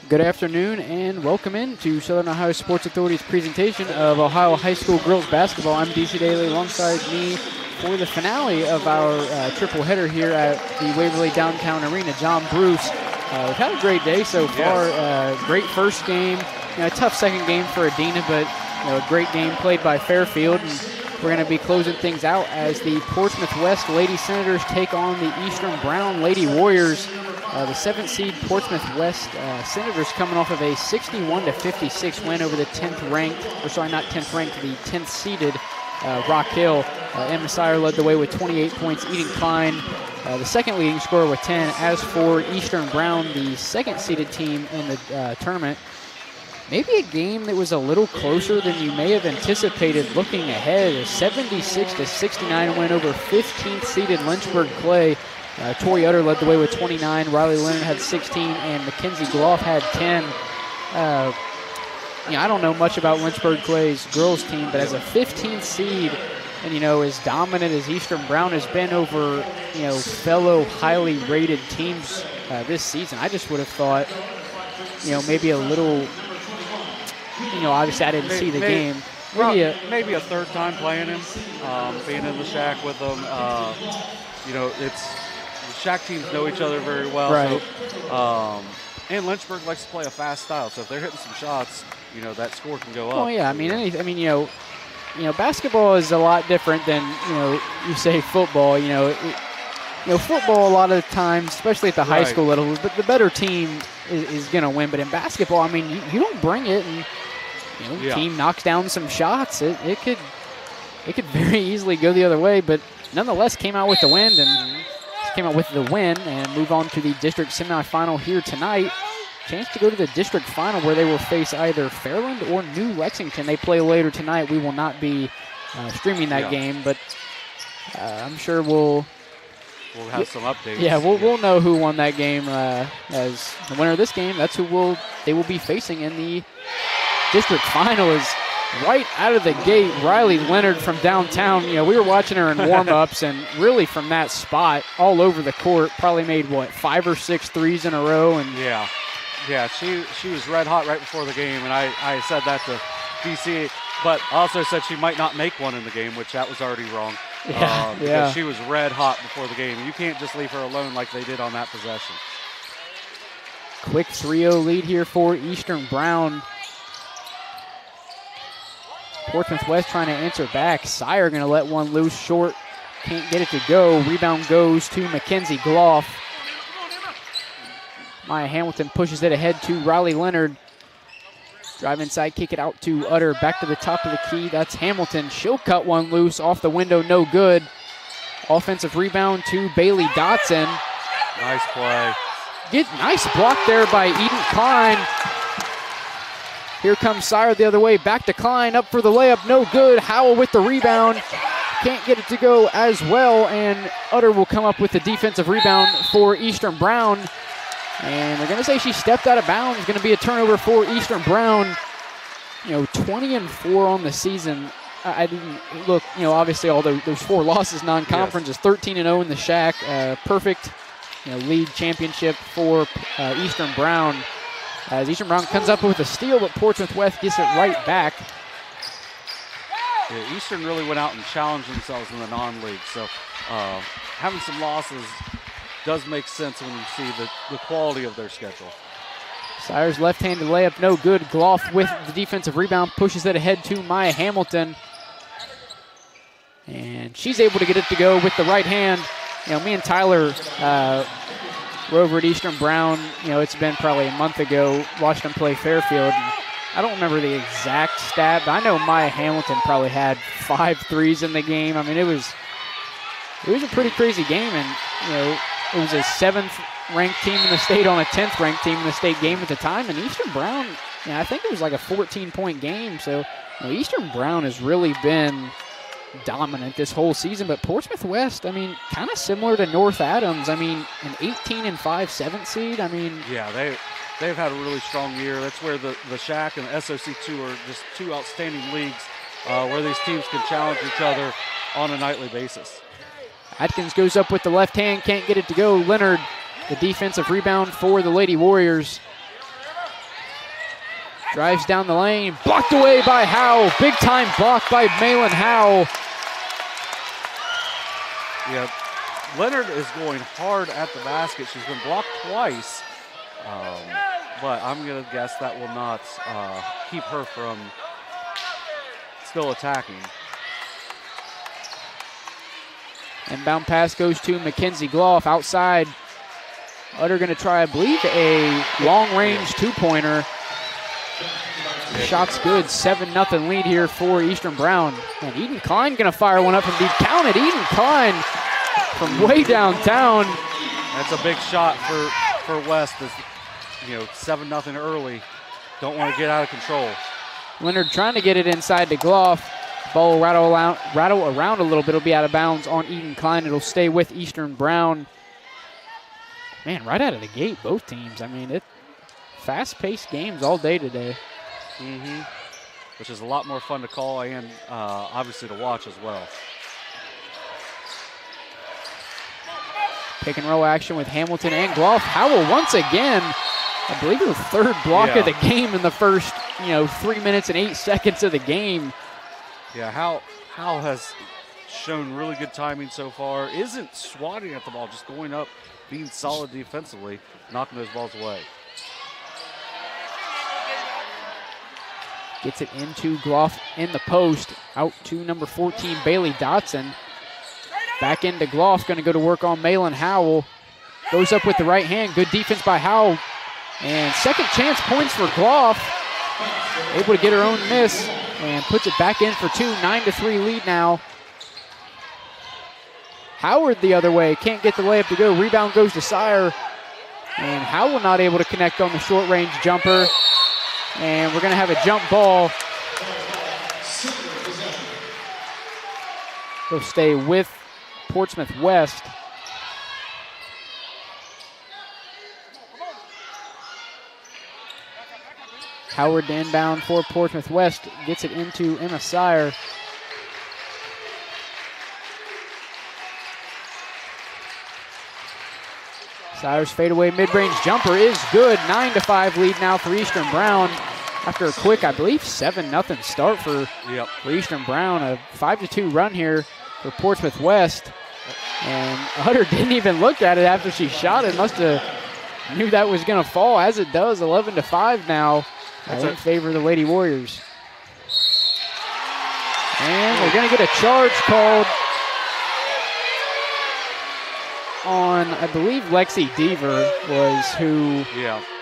Good afternoon and welcome into Southern Ohio Sports Authority's presentation of Ohio High School girls basketball. I'm DC Daly alongside me for the finale of our triple header here at the Waverly Downtown Arena. John Bruce, we've had a great day so far. Yes. Great first game, a tough second game for Adina, but a great game played by Fairfield. And we're going to be closing things out as the Portsmouth West Lady Senators take on the Eastern Brown Lady Warriors. The 7th seed Portsmouth West Senators coming off of a 61-56 win over the 10th ranked, the 10th seeded Rock Hill. Emma Sire led the way with 28 points. Eden Klein, the second leading scorer with 10. As for Eastern Brown, the second seeded team in the tournament, maybe a game that was a little closer than you may have anticipated looking ahead. A 76-69 win over 15th seeded Lynchburg Clay. Tori Utter led the way with 29. Riley Leonard had 16, and Mackenzie Gloff had 10. I don't know much about Lynchburg Clay's girls team, but as a 15th seed, and as dominant as Eastern Brown has been over fellow highly rated teams this season, I just would have thought maybe a little. Obviously I didn't see the game. Maybe a third time playing him, being in the shack with them. The shack teams know each other very well. Right. So, and Lynchburg likes to play a fast style. So if they're hitting some shots, that score can go up. Oh yeah, basketball is a lot different than you say football. Football a lot of the times, especially at the high school level, the better team is going to win. But in basketball, you don't bring it and. The team knocks down some shots. It could very easily go the other way, but nonetheless came out with the win and move on to the district semifinal here tonight. Chance to go to the district final where they will face either Fairland or New Lexington. They play later tonight. We will not be streaming that game, but I'm sure we'll have some updates. Yeah, we'll know who won that game as the winner of this game. That's who they will be facing in the district final. Is right out of the gate, Riley Leonard from downtown. We were watching her in warm-ups, and really from that spot, all over the court, probably made, 5 or 6 threes in a row. And she was red hot right before the game, and I said that to DC, but also said she might not make one in the game, which that was already wrong. Because she was red hot before the game. You can't just leave her alone like they did on that possession. Quick 3-0 lead here for Eastern Brown. Portsmouth West trying to answer back. Sire going to let one loose short. Can't get it to go. Rebound goes to Mackenzie Gloff. Maya Hamilton pushes it ahead to Riley Leonard. Drive inside, kick it out to Utter. Back to the top of the key. That's Hamilton. She'll cut one loose off the window. No good. Offensive rebound to Bailey Dotson. Nice play. Nice block there by Eden Klein. Here comes Sire the other way. Back to Klein. Up for the layup. No good. Howell with the rebound. Can't get it to go as well. And Utter will come up with the defensive rebound for Eastern Brown. And they're going to say she stepped out of bounds. It's going to be a turnover for Eastern Brown. 20-4 on the season. I didn't look, obviously all those 4 losses non-conference is 13-0 in the shack. Perfect, league championship for Eastern Brown. As Eastern Brown comes up with a steal, but Portsmouth West gets it right back. Yeah, Eastern really went out and challenged themselves in the non-league. So having some losses does make sense when you see the quality of their schedule. Sire's left-handed layup, no good. Gloff with the defensive rebound, pushes it ahead to Maya Hamilton. And she's able to get it to go with the right hand. Me and Tyler were over at Eastern Brown. It's been probably a month ago. Watched them play Fairfield. I don't remember the exact stat, but I know Maya Hamilton probably had 5 threes in the game. It was a pretty crazy game, and it was a 7th-ranked team in the state on a 10th-ranked team in the state game at the time. And Eastern Brown, I think it was like a 14-point game. So Eastern Brown has really been dominant this whole season. But Portsmouth West, kind of similar to North Adams. An 18-5 7th seed. Yeah, they've had a really strong year. That's where the Shack and the SOC2 are just 2 outstanding leagues where these teams can challenge each other on a nightly basis. Atkins goes up with the left hand, can't get it to go. Leonard, the defensive rebound for the Lady Warriors. Drives down the lane, blocked away by Howe. Big time block by Malin Howe. Yeah, Leonard is going hard at the basket. She's been blocked twice, but I'm going to guess that will not keep her from still attacking. Inbound pass goes to Mackenzie Gloff outside. Utter going to try, I believe, a long-range two-pointer. Shot's good, 7-0 lead here for Eastern Brown. And Eden Klein going to fire one up from deep. Count it, Eden Klein from way downtown. That's a big shot for West. It's, 7-0 early. Don't want to get out of control. Leonard trying to get it inside to Gloff. Ball will rattle around a little bit. It'll be out of bounds on Eden Klein. It'll stay with Eastern Brown. Man, right out of the gate, both teams. I mean, fast-paced games all day today. Mm-hmm. Which is a lot more fun to call and obviously to watch as well. Pick and roll action with Hamilton and Gloff. Howell once again, I believe her third block of the game in the first, 3 minutes and 8 seconds of the game. Yeah, Howell has shown really good timing so far. Isn't swatting at the ball, just going up, being solid defensively, knocking those balls away. Gets it into Gloff in the post. Out to number 14, Bailey Dotson. Back into Gloff, going to go to work on Malin Howell. Goes up with the right hand. Good defense by Howell. And second chance points for Gloff. Able to get her own miss and puts it back in for two. 9-3 lead now. Howard the other way. Can't get the layup to go. Rebound goes to Sire. And Howell not able to connect on the short range jumper. And we're going to have a jump ball. They'll stay with Portsmouth West. Howard to inbound for Portsmouth West. Gets it into Emma Sire. Sire's fadeaway mid-range jumper is good. 9-5 lead now for Eastern Brown. After a quick, I believe, 7-0 start for Eastern Brown. A 5-2 run here for Portsmouth West. And Utter didn't even look at it after she shot it. Must have knew that was going to fall, as it does. 11-5 now in favor of the Lady Warriors. And we're going to get a charge called on, I believe, Lexi Deaver was who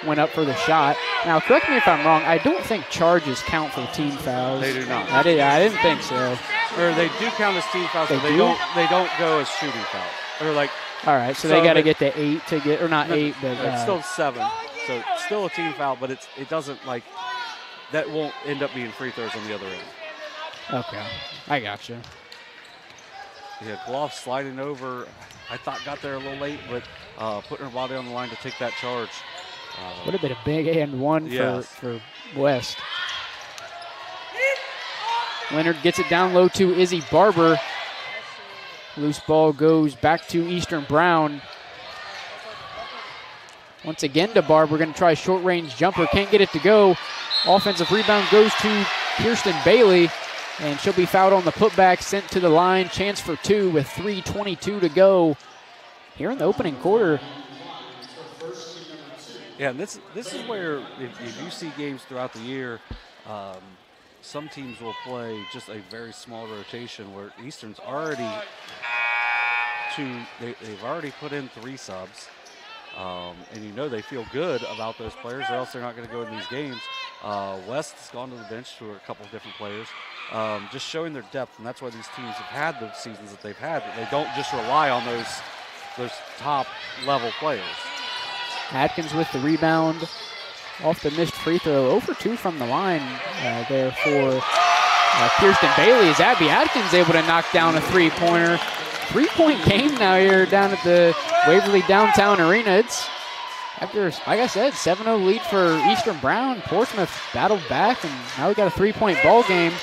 went up for the shot. Now, correct me if I'm wrong. I don't think charges count for team fouls. They do not. I didn't think so. Or they do count as team fouls, but they don't go as shooting fouls. Or like. All right, so they got to get to 8 to get, or not 8, but it's still 7. So it's still a team foul, but it doesn't that won't end up being free throws on the other end. Okay, I gotcha. Yeah, Gloff sliding over. I thought got there a little late, but putting her body on the line to take that charge. Would have been a big and one for West. Leonard gets it down low to Izzy Barber. Loose ball goes back to Eastern Brown. Once again to Barber. We're going to try a short range jumper. Can't get it to go. Offensive rebound goes to Kirsten Bailey. And she'll be fouled on the putback, sent to the line. Chance for two with 3:22 to go here in the opening quarter. Yeah, and this is where if you see games throughout the year, some teams will play just a very small rotation where Eastern's already they've already put in 3 subs. And they feel good about those players, or else they're not going to go in these games. West has gone to the bench to a couple of different players, just showing their depth, and that's why these teams have had the seasons that they've had. That they don't just rely on those top-level players. Atkins with the rebound off the missed free throw. 0 for 2 from the line there for Kirsten Bailey. As Abby Atkins able to knock down a three-pointer. 3-point game now here down at the Waverly Downtown Arena. It's after, like I said, 7-0 lead for Eastern Brown. Portsmouth battled back, and now we got a 3-point ball game.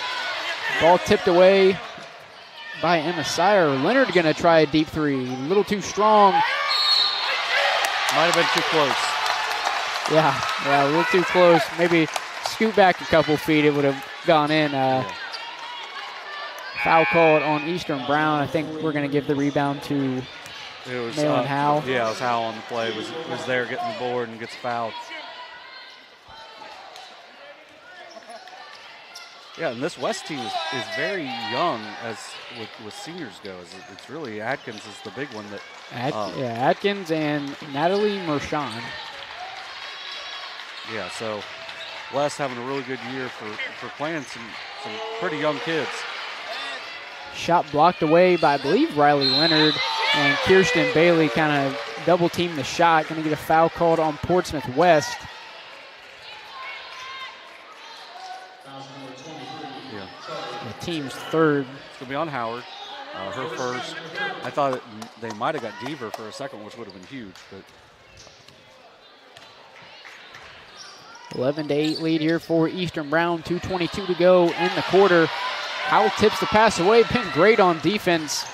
Ball tipped away by Emma Sire. Leonard going to try a deep three. A little too strong. Might have been too close. Yeah, a little too close. Maybe scoot back a couple feet, it would have gone in. Foul called on Eastern Brown. I think we're going to give the rebound to Malin Howe. Yeah, it was Howe on the play. Was there getting the board and gets fouled. Yeah, and this West team is very young as with seniors go. It's really Atkins is the big one that. Atkins and Natalie Mershon. Yeah, so West having a really good year for playing some pretty young kids. Shot blocked away by, I believe, Riley Leonard, and Kirsten Bailey kind of double-teamed the shot. Going to get a foul called on Portsmouth West. Yeah. The team's third. It's going to be on Howard, her first. I thought they might have got Deaver for a second, which would have been huge, but 11-8 lead here for Eastern Brown. 2:22 to go in the quarter. Howell tips the pass away. Been great on defense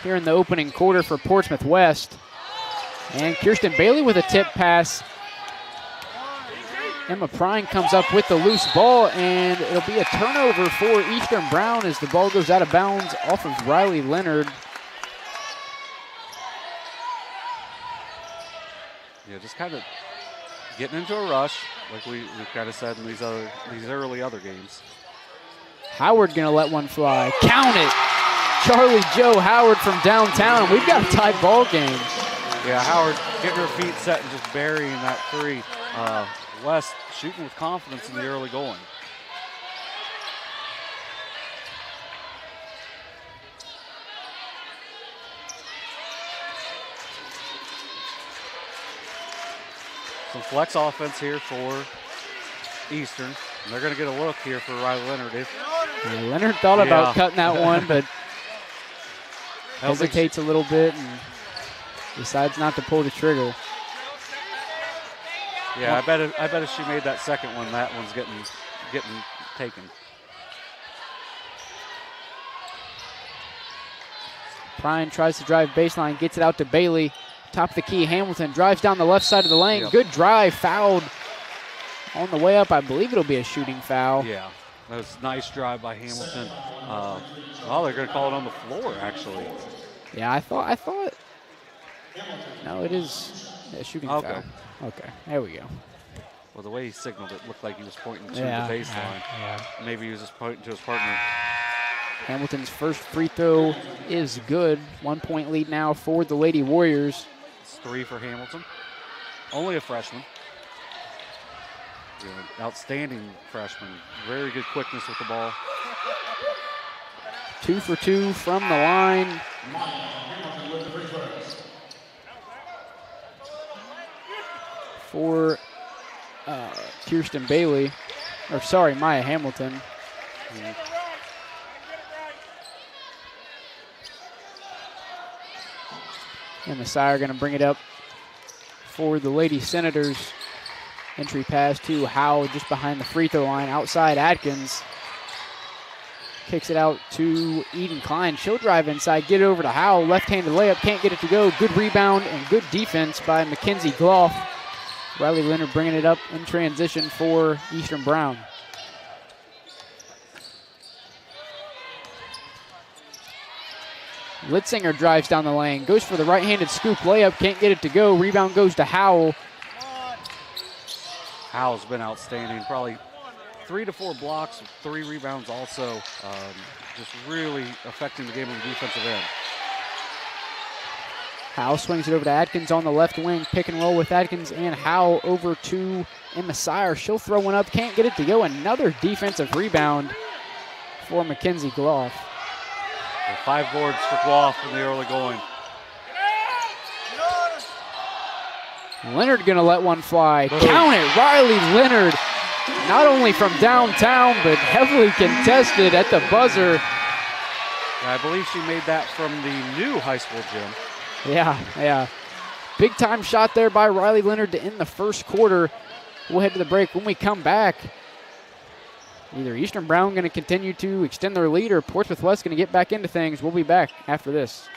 here in the opening quarter for Portsmouth West. And Kirsten Bailey with a tip pass. Emma Prine comes up with the loose ball, and it'll be a turnover for Eastern Brown as the ball goes out of bounds off of Riley Leonard. Yeah, just kind of getting into a rush, like we've kind of said in these early other games. Howard gonna let one fly. Count it! Charlie Joe Howard from downtown. We've got a tight ball game. Yeah, Howard getting her feet set and just burying that three. West shooting with confidence in the early going. Some flex offense here for Eastern. And they're going to get a look here for Riley Leonard. Leonard thought about cutting that one, but hesitates a little bit and decides not to pull the trigger. Yeah, I bet if she made that second one, that one's getting taken. Prine tries to drive baseline, gets it out to Bailey. Top of the key, Hamilton drives down the left side of the lane. Yep. Good drive, fouled on the way up. I believe it'll be a shooting foul. Yeah, that was a nice drive by Hamilton. Well, they're going to call it on the floor, actually. Yeah, I thought. No, it is a shooting foul. Okay, there we go. Well, the way he signaled it looked like he was pointing to the baseline. Yeah. Maybe he was just pointing to his partner. Hamilton's first free throw is good. 1 point lead now for the Lady Warriors. It's 3 for Hamilton. Only a freshman. Yeah, outstanding freshman. Very good quickness with the ball. 2 for 2 from the line. For Kirsten Bailey, or sorry, Maya Hamilton. And Messiah are going to bring it up for the Lady Senators. Entry pass to Howe just behind the free throw line. Outside Atkins. Kicks it out to Eden Klein. She'll drive inside, get it over to Howe. Left-handed layup, can't get it to go. Good rebound and good defense by Mackenzie Gloff. Riley Leonard bringing it up in transition for Eastern Brown. Litzinger drives down the lane, goes for the right-handed scoop layup, can't get it to go. Rebound goes to Howell. Howell's been outstanding, probably 3 to 4 blocks, 3 rebounds also. Just really affecting the game on the defensive end. Howell swings it over to Atkins on the left wing. Pick and roll with Atkins and Howell over to Emma Sire. She'll throw one up, can't get it to go. Another defensive rebound for Mackenzie Gloff. 5 boards for Gloff in the early going. Leonard gonna let one fly. Count it, Riley Leonard. Not only from downtown, but heavily contested at the buzzer. I believe she made that from the new high school gym. Yeah. Big time shot there by Riley Leonard to end the first quarter. We'll head to the break. When we come back, either Eastern Brown going to continue to extend their lead or Portsmouth West going to get back into things. We'll be back after this.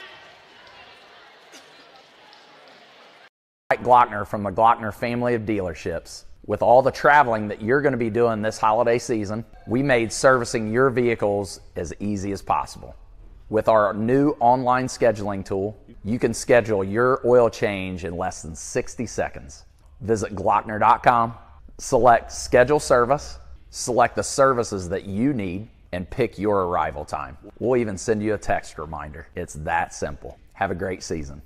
Glockner from the Glockner family of dealerships. With all the traveling that you're going to be doing this holiday season, we made servicing your vehicles as easy as possible. With our new online scheduling tool, you can schedule your oil change in less than 60 seconds. Visit Glockner.com, select Schedule Service, select the services that you need, and pick your arrival time. We'll even send you a text reminder. It's that simple. Have a great season.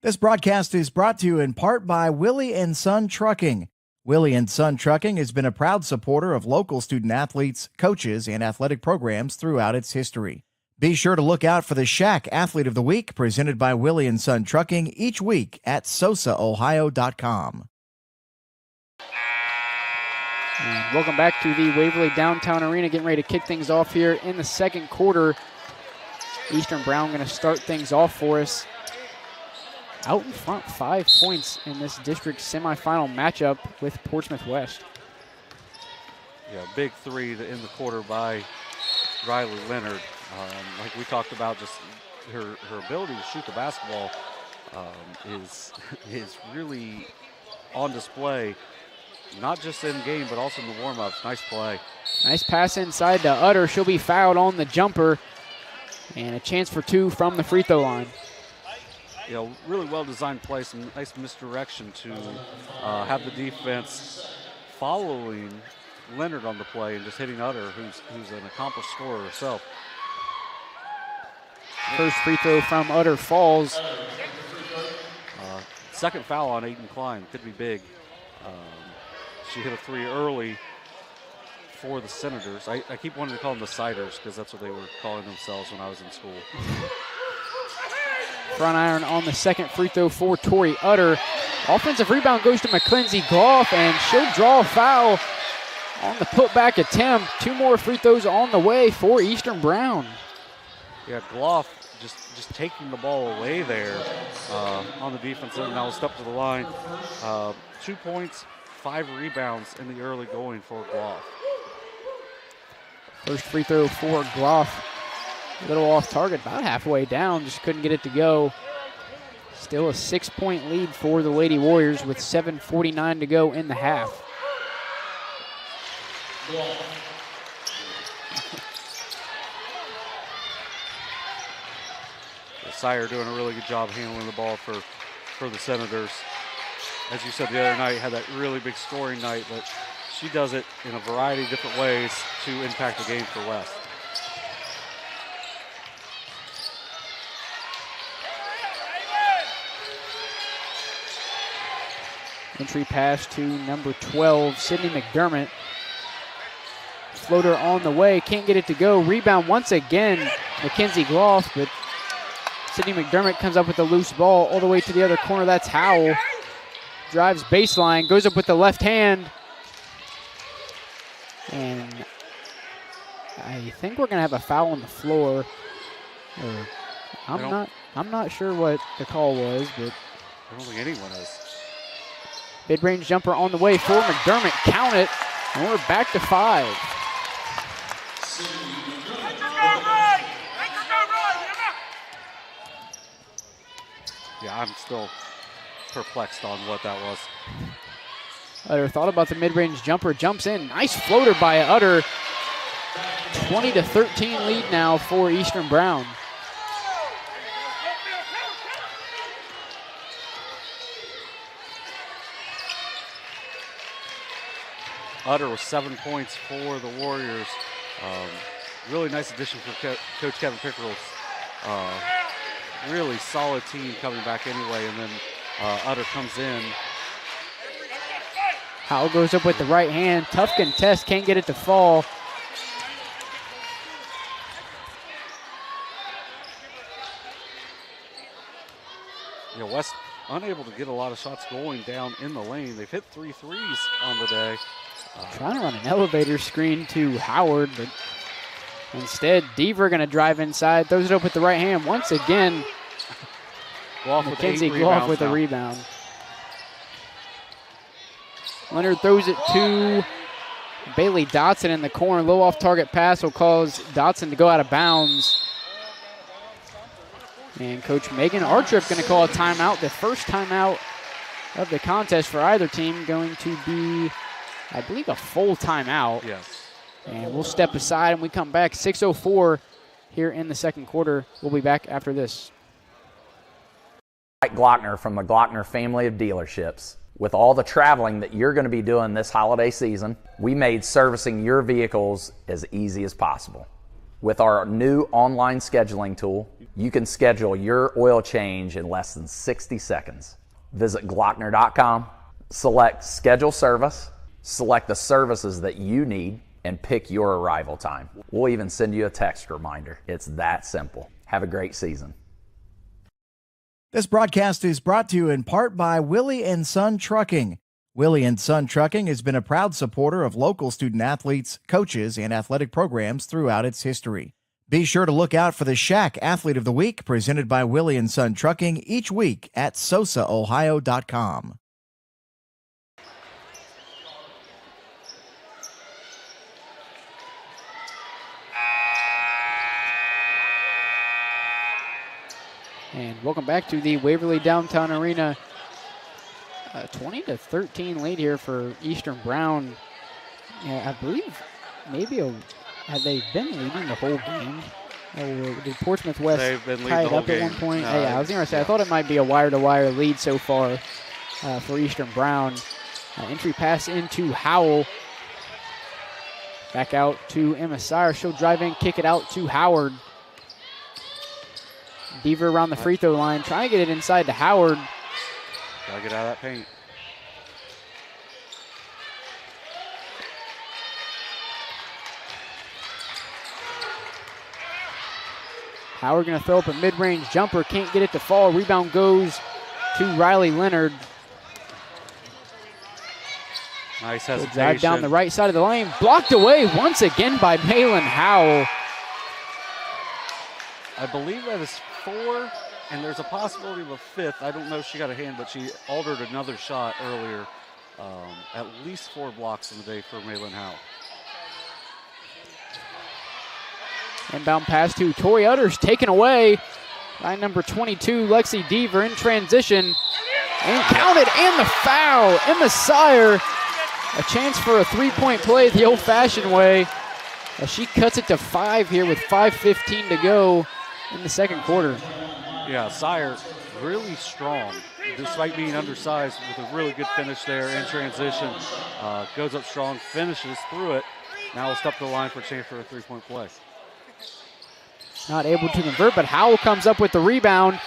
This broadcast is brought to you in part by Willie & Son Trucking. Willie & Son Trucking has been a proud supporter of local student athletes, coaches, and athletic programs throughout its history. Be sure to look out for the Shack Athlete of the Week presented by Willie & Son Trucking each week at sosaohio.com. And welcome back to the Waverly Downtown Arena, getting ready to kick things off here in the second quarter. Eastern Brown going to start things off for us. Out in front, 5 points in this district semifinal matchup with Portsmouth West. Yeah, big three to end the quarter by Riley Leonard. Like we talked about, just her ability to shoot the basketball is really on display, not just in game, but also in the warm-ups. Nice play. Nice pass inside to Utter. She'll be fouled on the jumper. And a chance for two from the free throw line. You know, really well-designed play, some nice misdirection to have the defense following Leonard on the play and just hitting Utter, who's an accomplished scorer herself. First free throw from Utter falls. Second foul on Aiden Klein, could be big. She hit a three early for the Senators. I keep wanting to call them the Ciders because that's what they were calling themselves when I was in school. Front iron on the second free throw for Tori Utter. Offensive rebound goes to Mackenzie Goff, and she'll draw a foul on the putback attempt. Two more free throws on the way for Eastern Brown. Yeah, Gloff just taking the ball away there on the defense end. Now step to the line. 2 points, 5 rebounds in the early going for Gloff. First free throw for Gloff. A little off target, about halfway down, just couldn't get it to go. Still a 6-point lead for the Lady Warriors with 7:49 to go in the half. Sire doing a really good job handling the ball for the Senators. As you said the other night, had that really big scoring night, but she does it in a variety of different ways to impact the game for West. Entry pass to number 12, Sydney McDermott. Floater on the way, can't get it to go. Rebound once again, Mackenzie Gloff, but Sydney McDermott comes up with a loose ball all the way to the other corner. That's Howell. Drives baseline, goes up with the left hand. And I think we're gonna have a foul on the floor. I'm not sure what the call was, but I don't think anyone is. Mid-range jumper on the way for McDermott. Count it, and we're back to 5. Yeah, I'm still perplexed on what that was. Utter thought about the mid-range jumper, jumps in. Nice floater by Utter. 20-13 lead now for Eastern Brown. Utter with 7 points for the Warriors. Really nice addition for Coach Kevin Pickerel's really solid team coming back anyway, and then Utter comes in. Howell goes up with the right hand. Tough contest, can't get it to fall. Yeah, West unable to get a lot of shots going down in the lane. They've hit 3 threes on the day. Trying to run an elevator screen to Howard, but instead, Deaver going to drive inside, throws it up with the right hand once again. Mackenzie Gloff with a rebound. Leonard throws it to Bailey Dotson in the corner. Low off target pass will cause Dotson to go out of bounds. And Coach Megan Artrip going to call a timeout, the first timeout of the contest for either team going to be, I believe, a full timeout. Yes. And we'll step aside and we come back. 6:04 here in the second quarter. We'll be back after this. Mike Glockner from the Glockner family of dealerships. With all the traveling that you're going to be doing this holiday season, we made servicing your vehicles as easy as possible. With our new online scheduling tool, you can schedule your oil change in less than 60 seconds. Visit Glockner.com, select Schedule Service, select the services that you need, and pick your arrival time. We'll even send you a text reminder. It's that simple. Have a great season. This broadcast is brought to you in part by Willie and Son Trucking. Willie and Son Trucking has been a proud supporter of local student athletes, coaches, and athletic programs throughout its history. Be sure to look out for the Shack Athlete of the Week presented by Willie and Son Trucking each week at sosaohio.com. And welcome back to the Waverly Downtown Arena. 20-13 lead here for Eastern Brown. Yeah, I believe maybe had they been leading the whole game? Or did Portsmouth West tie it up at one point? Yeah, I was going to say, I thought it might be a wire-to-wire lead so far for Eastern Brown. Entry pass into Howell. Back out to Emma Sire. She'll drive in, kick it out to Howard. Deaver around the free throw line, trying to get it inside to Howard. Gotta get out of that paint. Howard gonna throw up a mid-range jumper, can't get it to fall. Rebound goes to Riley Leonard. Nice hesitation. He'll drive down the right side of the lane, blocked away once again by Malin Howell. I believe that is 4, and there's a possibility of a 5th. I don't know if she got a hand, but she altered another shot earlier. At least 4 blocks in the day for Malin Howell. Inbound pass to Tori Utters, taken away by number 22, Lexi Deaver in transition. And counted, and the foul. Emma Sire, a chance for a three-point play the old-fashioned way. As she cuts it to 5 here with 5:15 to go in the second quarter. Yeah, Sire really strong, despite being undersized, with a really good finish there in transition. Goes up strong, finishes through it. Now we'll step to the line for a chance for a three-point play. Not able to convert, but Howell comes up with the rebound.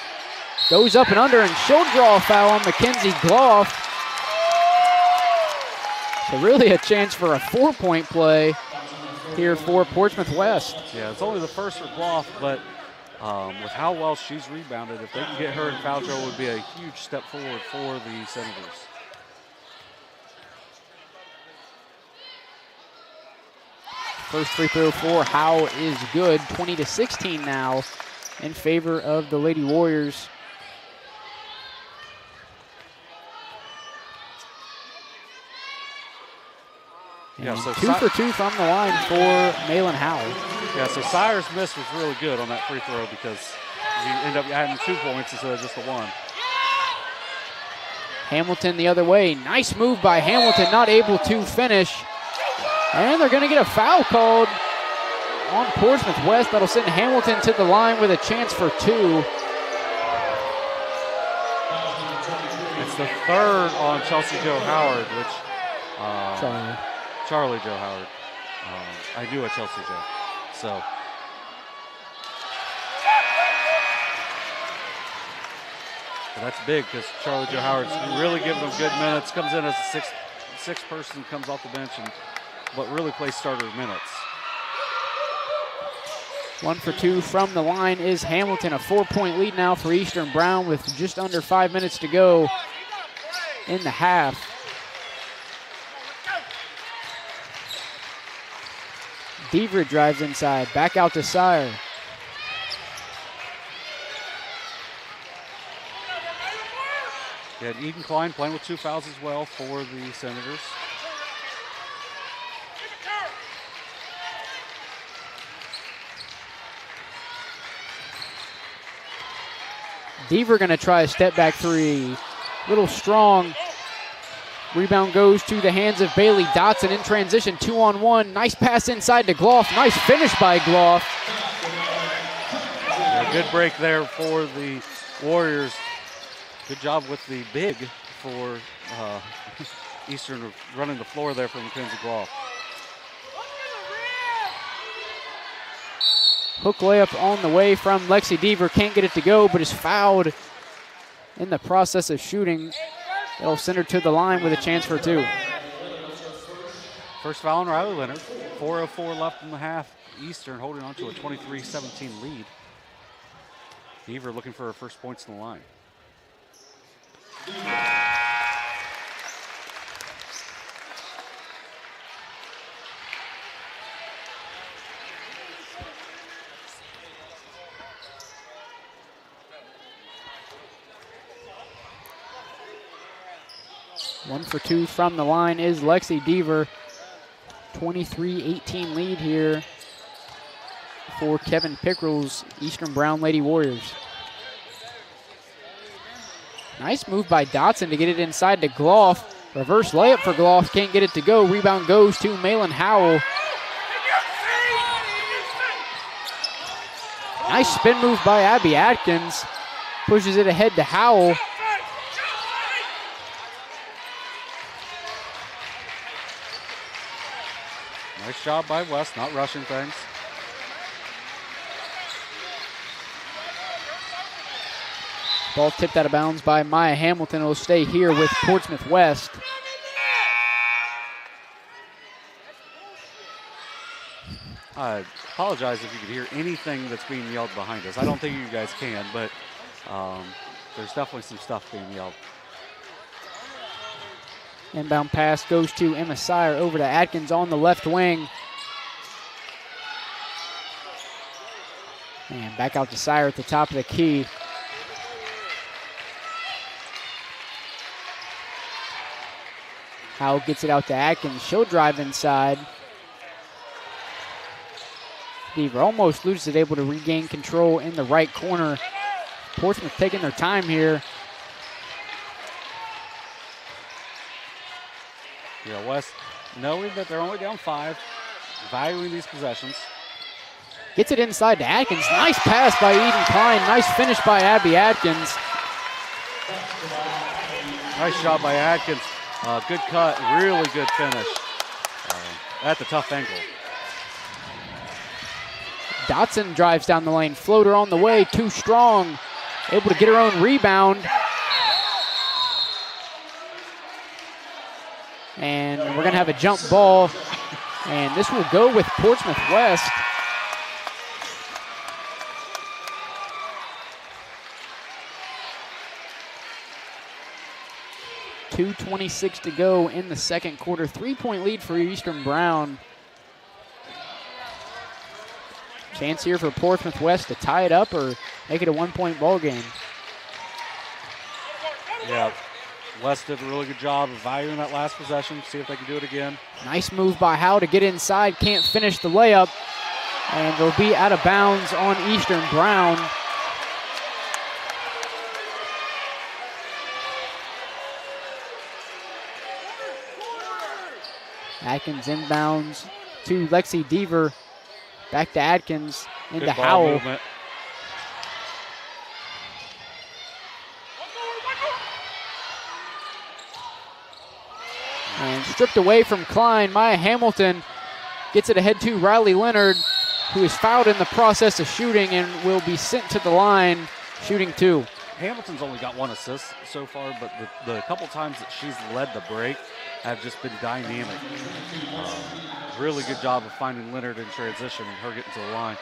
Goes up and under, and she'll draw a foul on Mackenzie Gloff. So really a chance for a 4-point play here for Portsmouth West. Yeah, it's only the first for Gloff, but with how well she's rebounded, if they can get her in foul trouble, it would be a huge step forward for the Senators. First free throw for Howell is good. 20-16 now in favor of the Lady Warriors. Yeah, so 2 for 2 from the line for Malin Howell. Yeah, so Sire's miss was really good on that free throw because you end up having 2 points instead of just the 1. Hamilton the other way. Nice move by Hamilton, not able to finish. And they're going to get a foul called on Portsmouth West. That'll send Hamilton to the line with a chance for 2. It's the 3rd on Chelsea Jo Howard, which Charlie Jo Howard. I knew a Chelsea Jo. So. But that's big because Charlie Jo Howard's really giving them good minutes. Comes in as a sixth person, comes off the bench, but really plays starter minutes. 1 for 2 from the line is Hamilton. A 4-point lead now for Eastern Brown with just under 5 minutes to go in the half. Deaver drives inside, back out to Sire. Yeah, Eden Klein playing with 2 fouls as well for the Senators. Deaver going to try a step back 3. little strong. Rebound goes to the hands of Bailey Dotson in transition, 2-on-1. Nice pass inside to Gloff. Nice finish by Gloff. Yeah, good break there for the Warriors. Good job with the big for Eastern running the floor there for Mackenzie Gloff. Hook layup on the way from Lexi Deaver. Can't get it to go, but is fouled in the process of shooting. They'll send her to the line with a chance for 2. First foul on Riley Leonard. 4:04 left in the half. Eastern holding on to a 23-17 lead. Deaver looking for her first points in the line. One for 2 from the line is Lexi Deaver. 23-18 lead here for Kevin Pickrell's Eastern Brown Lady Warriors. Nice move by Dotson to get it inside to Gloff. Reverse layup for Gloff, can't get it to go. Rebound goes to Malin Howell. Nice spin move by Abby Atkins. Pushes it ahead to Howell. Nice job by West, not rushing things. Ball tipped out of bounds by Maya Hamilton. It'll stay here with Portsmouth West. I apologize if you could hear anything that's being yelled behind us. I don't think you guys can, but there's definitely some stuff being yelled. Inbound pass goes to Emma Sire over to Atkins on the left wing. And back out to Sire at the top of the key. Howell gets it out to Atkins. She'll drive inside. Deaver almost loses it, able to regain control in the right corner. Portsmouth taking their time here. Yeah, West knowing that they're only down 5, valuing these possessions. Gets it inside to Atkins. Nice pass by Eden Klein. Nice finish by Abby Atkins. Nice job by Atkins. Good cut, really good finish. At the tough angle. Dotson drives down the lane. Floater on the way, too strong. Able to get her own rebound. And we're going to have a jump ball. And this will go with Portsmouth West. .226 to go in the second quarter. 3-point lead for Eastern Brown. Chance here for Portsmouth West to tie it up or make it a 1-point ball game. Yeah, West did a really good job of valuing that last possession. See if they can do it again. Nice move by Howe to get inside. Can't finish the layup. And it'll be out of bounds on Eastern Brown. Atkins inbounds to Lexi Deaver. Back to Atkins, into Howell. Movement. And stripped away from Klein. Maya Hamilton gets it ahead to Riley Leonard, who is fouled in the process of shooting and will be sent to the line, shooting 2. Hamilton's only got 1 assist so far, but the couple times that she's led the break have just been dynamic. Really good job of finding Leonard in transition and her getting to the line.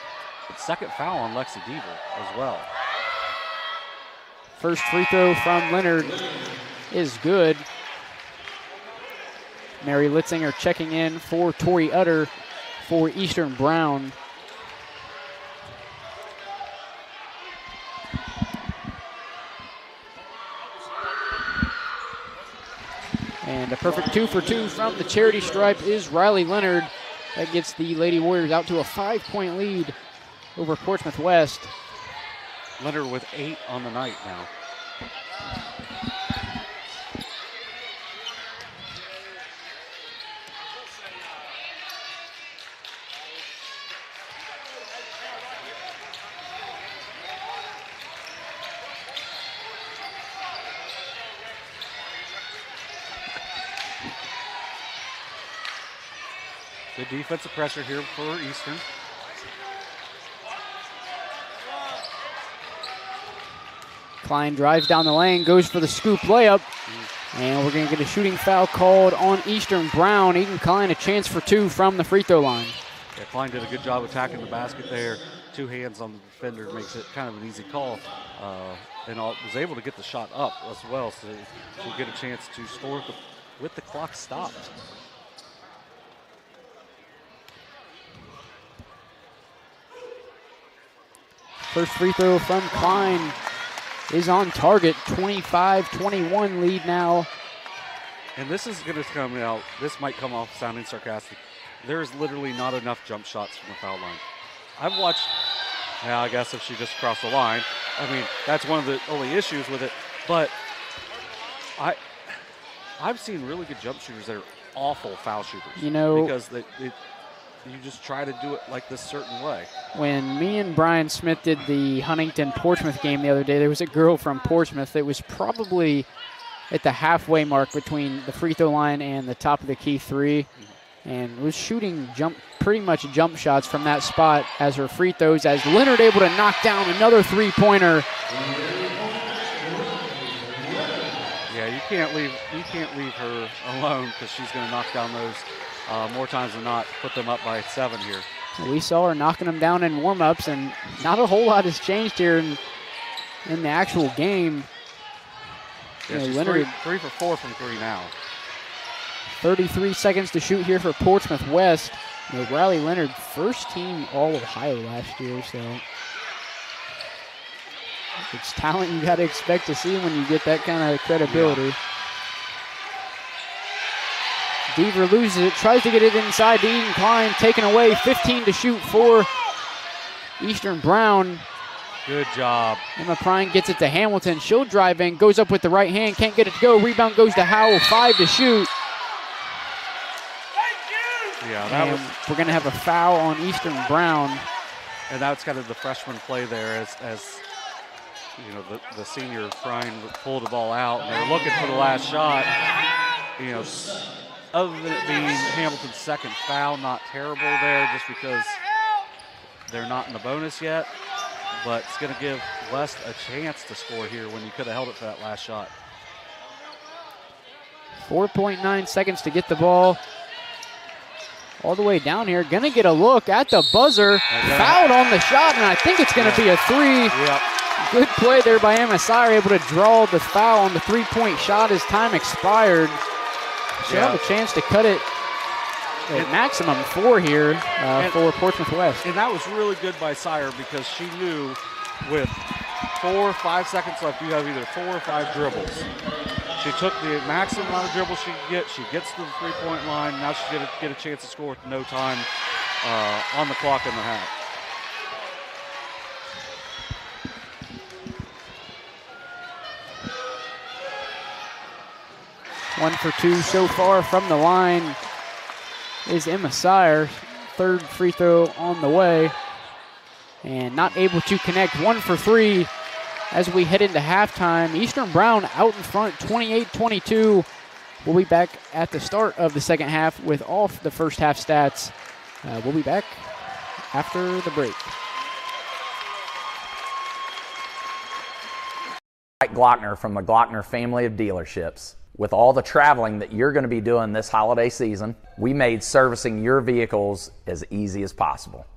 But second foul on Lexi Deaver as well. First free throw from Leonard is good. Mary Litzinger checking in for Tori Utter for Eastern Brown. And a perfect 2 for 2 from the charity stripe is Riley Leonard. That gets the Lady Warriors out to a 5-point lead over Portsmouth West. Leonard with 8 on the night now. Good defensive pressure here for Eastern. Klein drives down the lane, goes for the scoop layup. And we're going to get a shooting foul called on Eastern Brown. Eden Klein a chance for 2 from the free throw line. Yeah, Klein did a good job attacking the basket there. 2 hands on the defender makes it kind of an easy call. And was able to get the shot up as well, so she'll get a chance to score with the clock stopped. First free throw from Klein is on target. 25-21 lead now. And this is going to come out, this might come off sounding sarcastic. There is literally not enough jump shots from the foul line. I've watched, I guess if she just crossed the line, I mean, that's one of the only issues with it. But I've seen really good jump shooters that are awful foul shooters. You know, because you just try to do it like this certain way. When me and Brian Smith did the Huntington-Portsmouth game the other day, there was a girl from Portsmouth that was probably at the halfway mark between the free throw line and the top of the key 3, and was shooting pretty much jump shots from that spot as her free throws, as Leonard able to knock down another 3-pointer. Yeah, you can't leave her alone, because she's going to knock down those more times than not, put them up by 7 here. We saw her knocking them down in warm-ups, and not a whole lot has changed here in the actual game. Yeah, she's Leonard, 3 for 4 from 3 now. 33 seconds to shoot here for Portsmouth West. Riley Leonard, first team All-Ohio last year, so it's talent you got to expect to see when you get that kind of credibility. Yeah. Deaver loses it, tries to get it inside to Eden Klein, taken away, 15 to shoot for Eastern Brown. Good job. Emma Prine gets it to Hamilton. She'll drive in, goes up with the right hand, can't get it to go. Rebound goes to Howell, 5 to shoot. Yeah, we're going to have a foul on Eastern Brown. And that's kind of the freshman play there as you know, the senior Prine pulled the ball out, and they're looking for the last shot. You know, other than it being Hamilton's second foul, not terrible there just because they're not in the bonus yet. But it's going to give West a chance to score here when you could have held it for that last shot. 4.9 seconds to get the ball all the way down here. Going to get a look at the buzzer. Fouled on the shot, and I think it's going to be a 3. Yep. Good play there by Emma Sire, able to draw the foul on the 3-point shot as time expired. She'll have a chance to cut it at maximum 4 here for Portsmouth West. And that was really good by Sire, because she knew with 4 or 5 seconds left, you have either 4 or 5 dribbles. She took the maximum amount of dribbles she could get. She gets to the 3-point line. Now she's going to get a chance to score with no time on the clock in the half. One for 2 so far from the line is Emma Sire. 3rd free throw on the way. And not able to connect. 1 for 3 as we head into halftime. Eastern Brown out in front, 28-22. We'll be back at the start of the second half with all the first half stats. We'll be back after the break. Glockner from the Glockner family of dealerships. With all the traveling that you're going to be doing this holiday season, we made servicing your vehicles as easy as possible.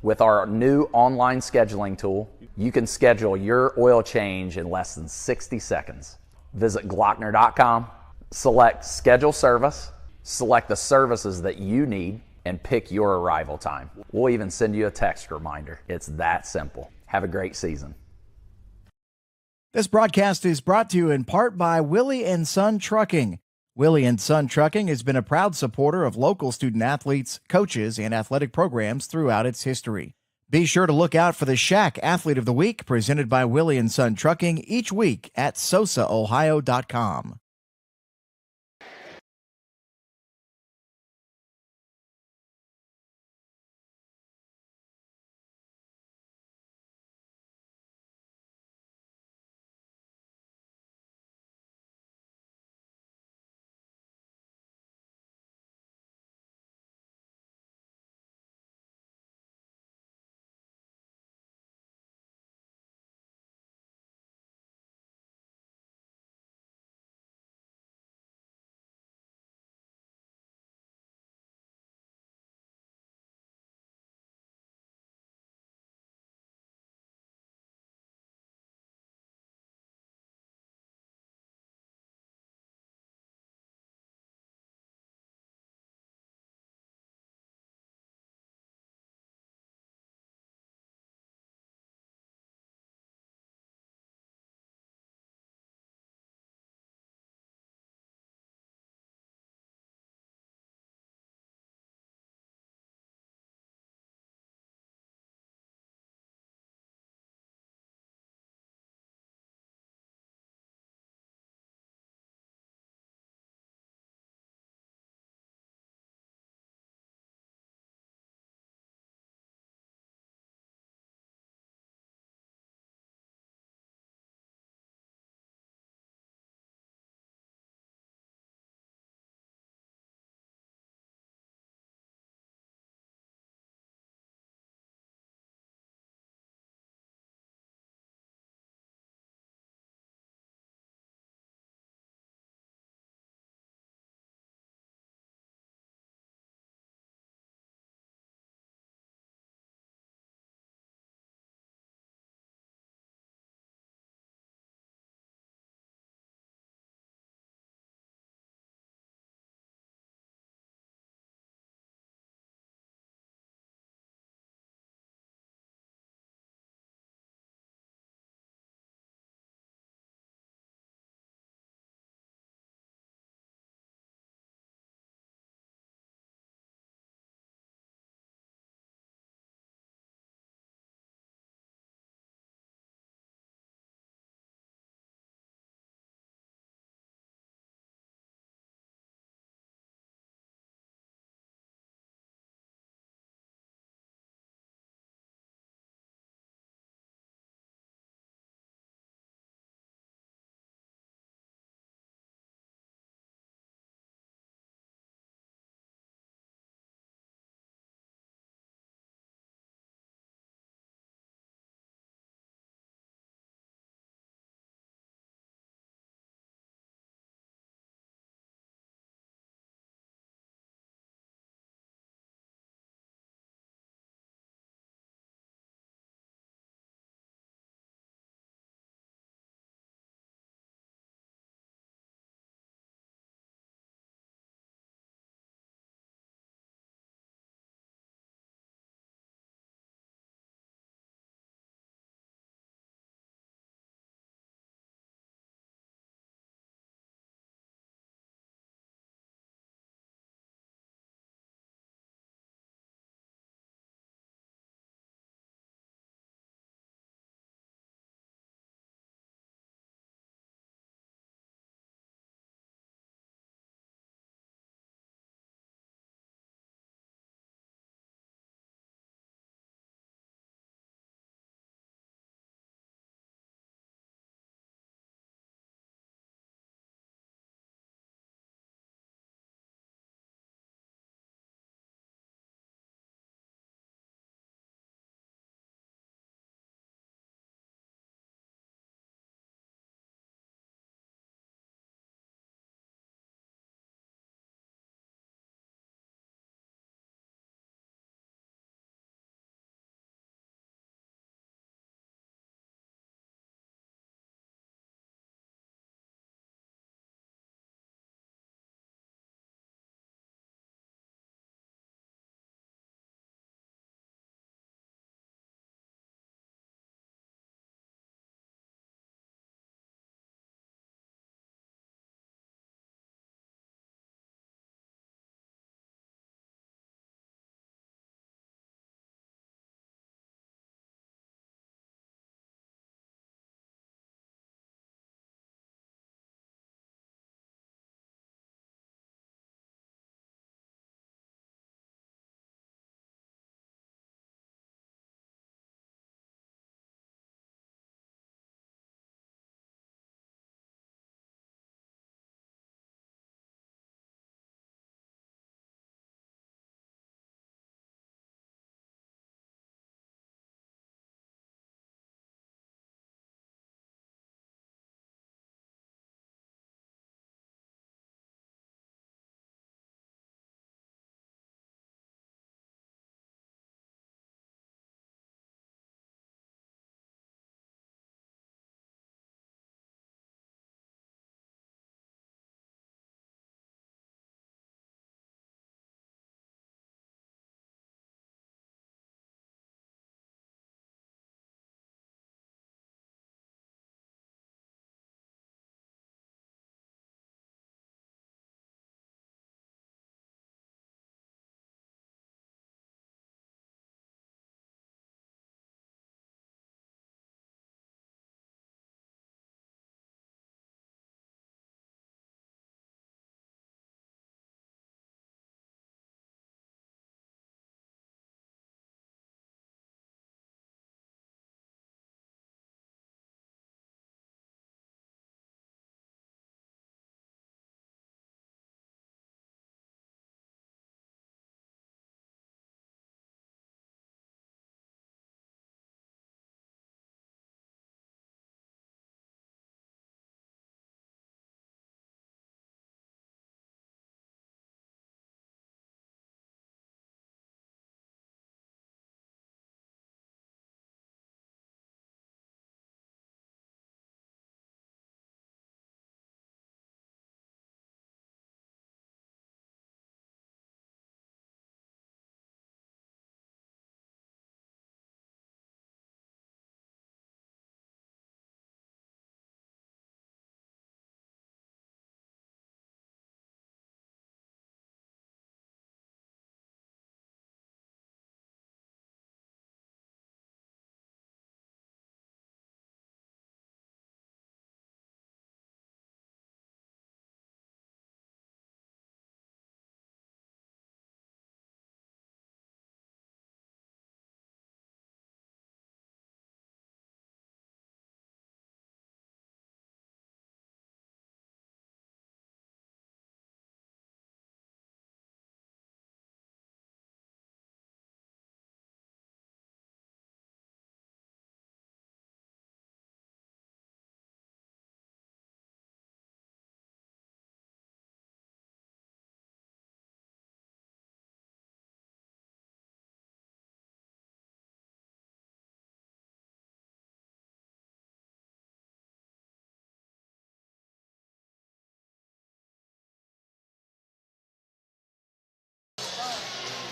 With our new online scheduling tool, you can schedule your oil change in less than 60 seconds. Visit Glockner.com, select Schedule Service, select the services that you need, and pick your arrival time. We'll even send you a text reminder. It's that simple. Have a great season. This broadcast is brought to you in part by Willie & Son Trucking. Willie & Son Trucking has been a proud supporter of local student athletes, coaches, and athletic programs throughout its history. Be sure to look out for the Shack Athlete of the Week presented by Willie & Son Trucking each week at sosaohio.com.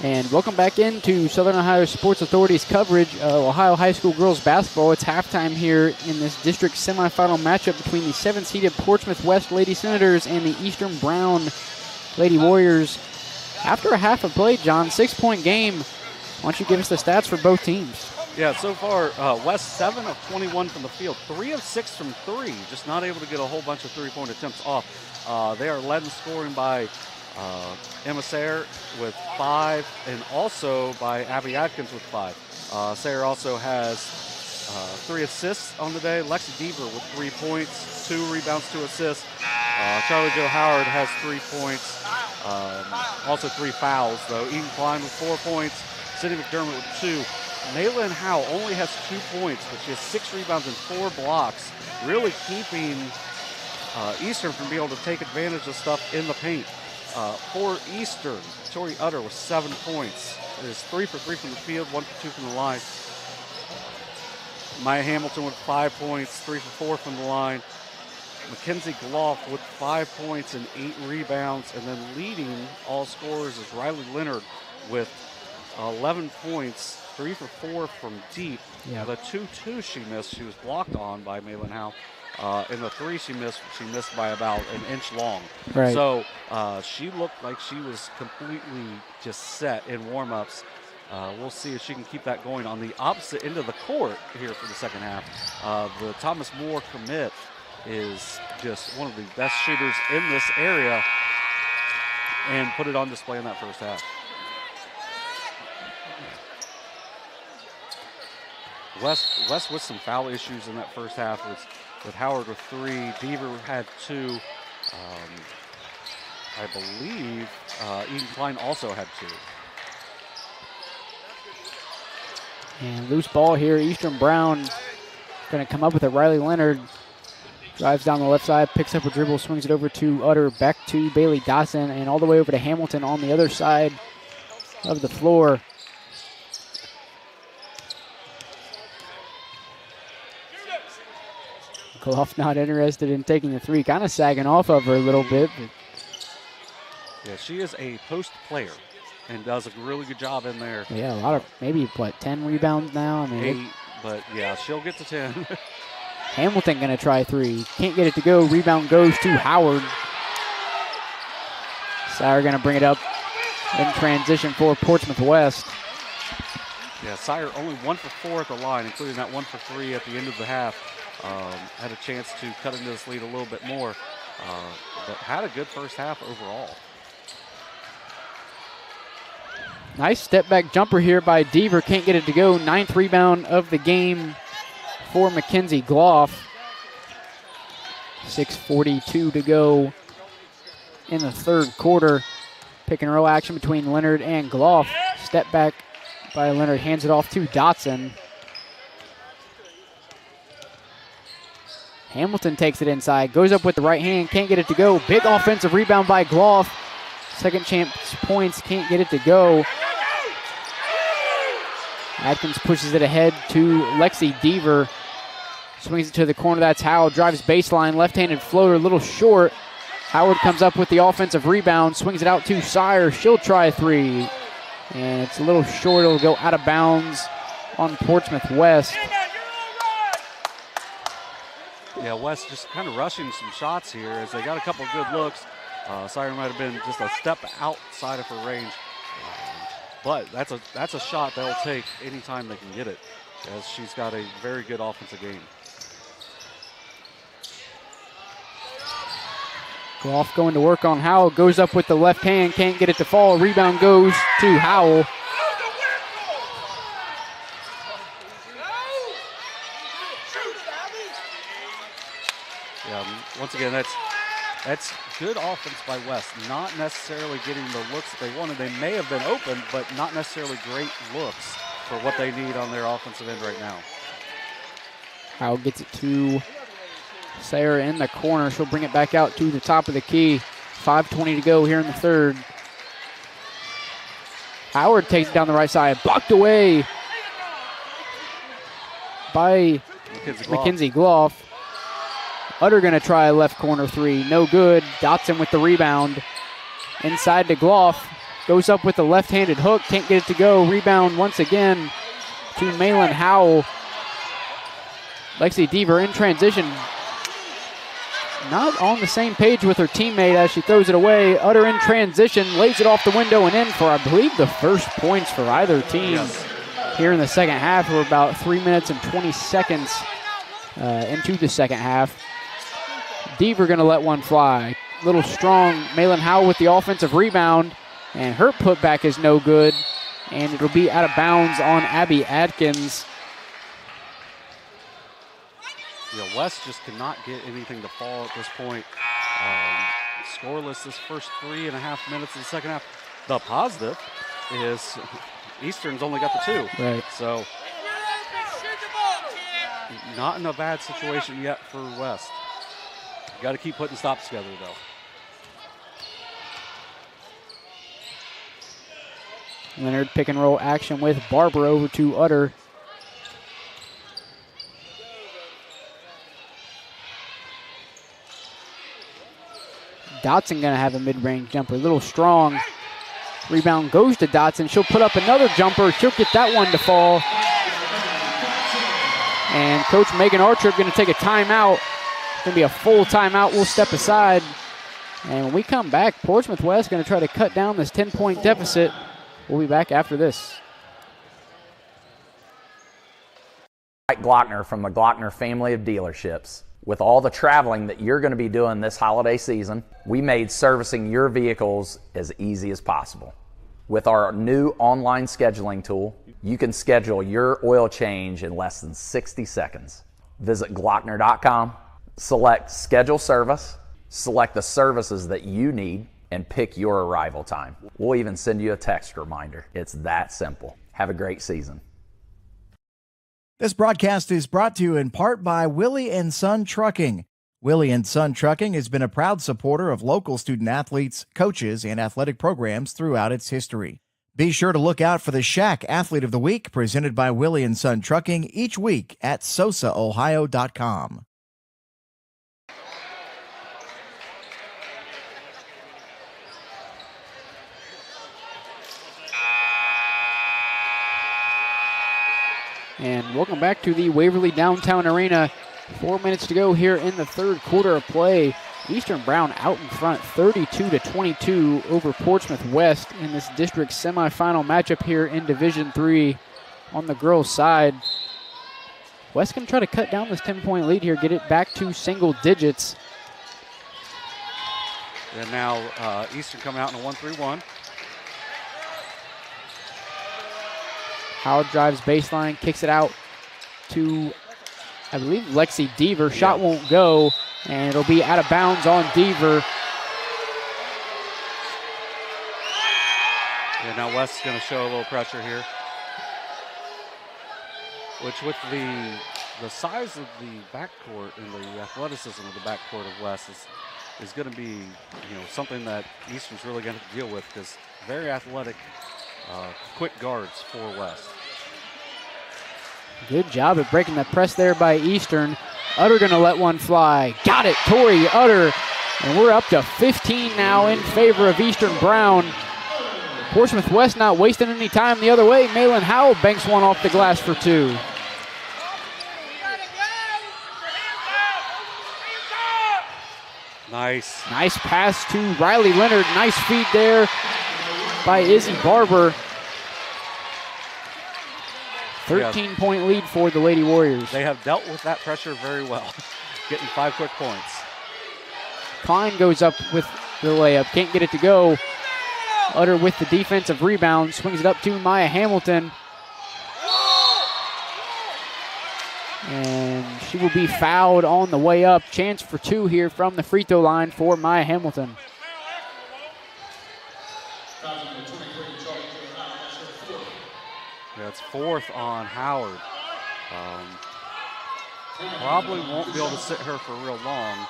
And welcome back into Southern Ohio Sports Authority's coverage of Ohio High School girls basketball. It's halftime here in this district semifinal matchup between the 7th-seeded Portsmouth West Lady Senators and the Eastern Brown Lady Warriors. After a half of play, John, 6-point game. Why don't you give us the stats for both teams? Yeah, so far, West 7 of 21 from the field, 3 of 6 from 3, just not able to get a whole bunch of three-point attempts off. They are led in scoring by Emma Sayre with 5, and also by Abby Adkins with 5. Sayre also has 3 assists on the day. Lexi Deaver with 3 points, 2 rebounds, 2 assists. Charlie Jo Howard has 3 points, also 3 fouls, though. Eden Klein with 4 points, Sydney McDermott with 2. Maylin Howe only has 2 points, but she has 6 rebounds and 4 blocks, really keeping Eastern from being able to take advantage of stuff in the paint. For Eastern, Tori Utter with 7 points. It is 3 for 3 from the field, 1 for 2 from the line. Maya Hamilton with 5 points, 3 for 4 from the line. Mackenzie Gloff with 5 points and 8 rebounds. And then leading all scorers is Riley Leonard with 11 points, 3 for 4 from deep. Yeah. The 2-2 she missed, she was blocked on by Maylin Howe. And the 3 she missed by about an inch long. Right. So she looked like she was completely just set in warm-ups. We'll see if she can keep that going on the opposite end of the court here for the second half. The Thomas More commit is just one of the best shooters in this area and put it on display in that first half. West with some foul issues in that first half with Howard with 3. Deaver had 2. I believe Eden Klein also had 2. And loose ball here. Eastern Brown going to come up with it. Riley Leonard drives down the left side, picks up a dribble, swings it over to Utter, back to Bailey Dotson, and all the way over to Hamilton on the other side of the floor. Gloff not interested in taking the 3, kind of sagging off of her a little bit. But yeah, she is a post player and does a really good job in there. yeah, a lot of, maybe, 10 rebounds now? I mean, 8, but yeah, she'll get to 10. Hamilton going to try 3. Can't get it to go. Rebound goes to Howard. Sayre going to bring it up in transition for Portsmouth West. Yeah, Sayre only 1 for 4 at the line, including that 1 for 3 at the end of the half. Had a chance to cut into this lead a little bit more, but had a good first half overall. Nice step back jumper here by Deaver. Can't get it to go. 9th rebound of the game for Mackenzie Gloff. 6:42 to go in the third quarter. Pick and roll action between Leonard and Gloff. Step back by Leonard, hands it off to Dotson. Hamilton takes it inside, goes up with the right hand, can't get it to go. Big offensive rebound by Gloff. Second chance points, can't get it to go. Adkins pushes it ahead to Lexi Deaver. Swings it to the corner, that's Howe. Drives baseline, left-handed floater, a little short. Howard comes up with the offensive rebound, swings it out to Sayre. She'll try 3. And it's a little short, it'll go out of bounds on Portsmouth West. Yeah, West just kind of rushing some shots here as they got a couple of good looks. Sayre might have been just a step outside of her range. But that's a shot they'll take anytime they can get it, as she's got a very good offensive game. Gloff going to work on Howell, goes up with the left hand, can't get it to fall. Rebound goes to Howell. Yeah, once again, that's good offense by West. Not necessarily getting the looks that they wanted. They may have been open, but not necessarily great looks for what they need on their offensive end right now. Howell gets it to Sayre in the corner. She'll bring it back out to the top of the key. 5:20 to go here in the third. Howard takes it down the right side. Blocked away by Mackenzie Gloff. Utter going to try a left corner 3. No good. Dotson with the rebound. Inside to Gloff. goes up with the left-handed hook, can't get it to go. Rebound once again to Malin Howell. Lexi Deaver in transition. Not on the same page with her teammate as she throws it away. Utter in transition, lays it off the window and in for, I believe, the first points for either team here in the second half. We're about 3 minutes and 20 seconds into the second half. Deaver going to let one fly. Little strong Malin Howell with the offensive rebound, and her putback is no good, and it'll be out of bounds on Abby Atkins. Yeah, West just cannot get anything to fall at this point. Scoreless this first 3.5 minutes of the second half. The positive is Eastern's only got the 2. Right. So not in a bad situation yet for West. Got to keep putting stops together, though. Leonard pick and roll action with Barber over to Utter. Dotson going to have a mid-range jumper. A little strong. Rebound goes to Dotson. She'll put up another jumper. She'll get that one to fall. And Coach Megan Archer going to take a timeout. It's going to be a full timeout. We'll step aside. And when we come back, Portsmouth West going to try to cut down this 10-point deficit. We'll be back after this. Mike Glockner from the Glockner family of dealerships. With all the traveling that you're going to be doing this holiday season, we made servicing your vehicles as easy as possible. With our new online scheduling tool, you can schedule your oil change in less than 60 seconds. Visit Glockner.com, select Schedule Service, select the services that you need, and pick your arrival time. We'll even send you a text reminder. It's that simple. Have a great season. This broadcast is brought to you in part by Willie and Son Trucking. Willie and Son Trucking has been a proud supporter of local student athletes, coaches, and athletic programs throughout its history. Be sure to look out for the Shack Athlete of the Week presented by Willie and Son Trucking each week at sosaohio.com. And welcome back to the Waverly Downtown Arena. 4 minutes to go here in the third quarter of play. Eastern Brown out in front, 32-22 over Portsmouth West in this district semifinal matchup here in Division III on the girls' side. West can try to cut down this 10-point lead here, get it back to single digits. And now Eastern coming out in a 1-3-1. Howard drives baseline, kicks it out to, I believe, Lexi Deaver. Shot won't go, and it'll be out of bounds on Deaver. Yeah, now West's going to show a little pressure here. Which with the size of the backcourt and the athleticism of the backcourt of West is going to be, something that Eastern's really going to deal with, because very athletic, quick guards for West. Good job at breaking the press there by Eastern. Utter going to let one fly. Got it, Tori Utter. And we're up to 15 now in favor of Eastern Brown. Portsmouth West not wasting any time the other way. Malin Howell banks one off the glass for 2. Nice. Nice pass to Riley Leonard. Nice feed there by Izzy Barber. 13-point lead for the Lady Warriors. They have dealt with that pressure very well, getting 5 quick points. Klein goes up with the layup. Can't get it to go. Utter with the defensive rebound. Swings it up to Maya Hamilton. And she will be fouled on the way up. Chance for 2 here from the free throw line for Maya Hamilton. Yeah, it's 4th on Howard. Probably won't be able to sit her for real long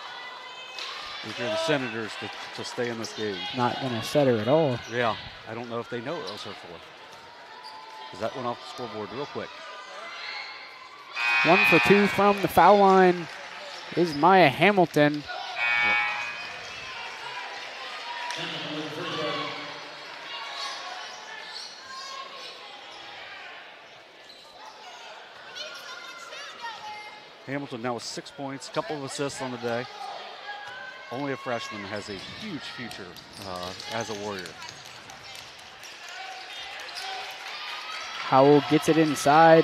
if you're the Senators to stay in this game. Not going to set her at all. Yeah, I don't know if they know it was her 4th. Because that went off the scoreboard real quick. 1 for 2 from the foul line is Maya Hamilton. Hamilton now with 6 points, a couple of assists on the day. Only a freshman has a huge future as a Warrior. Howell gets it inside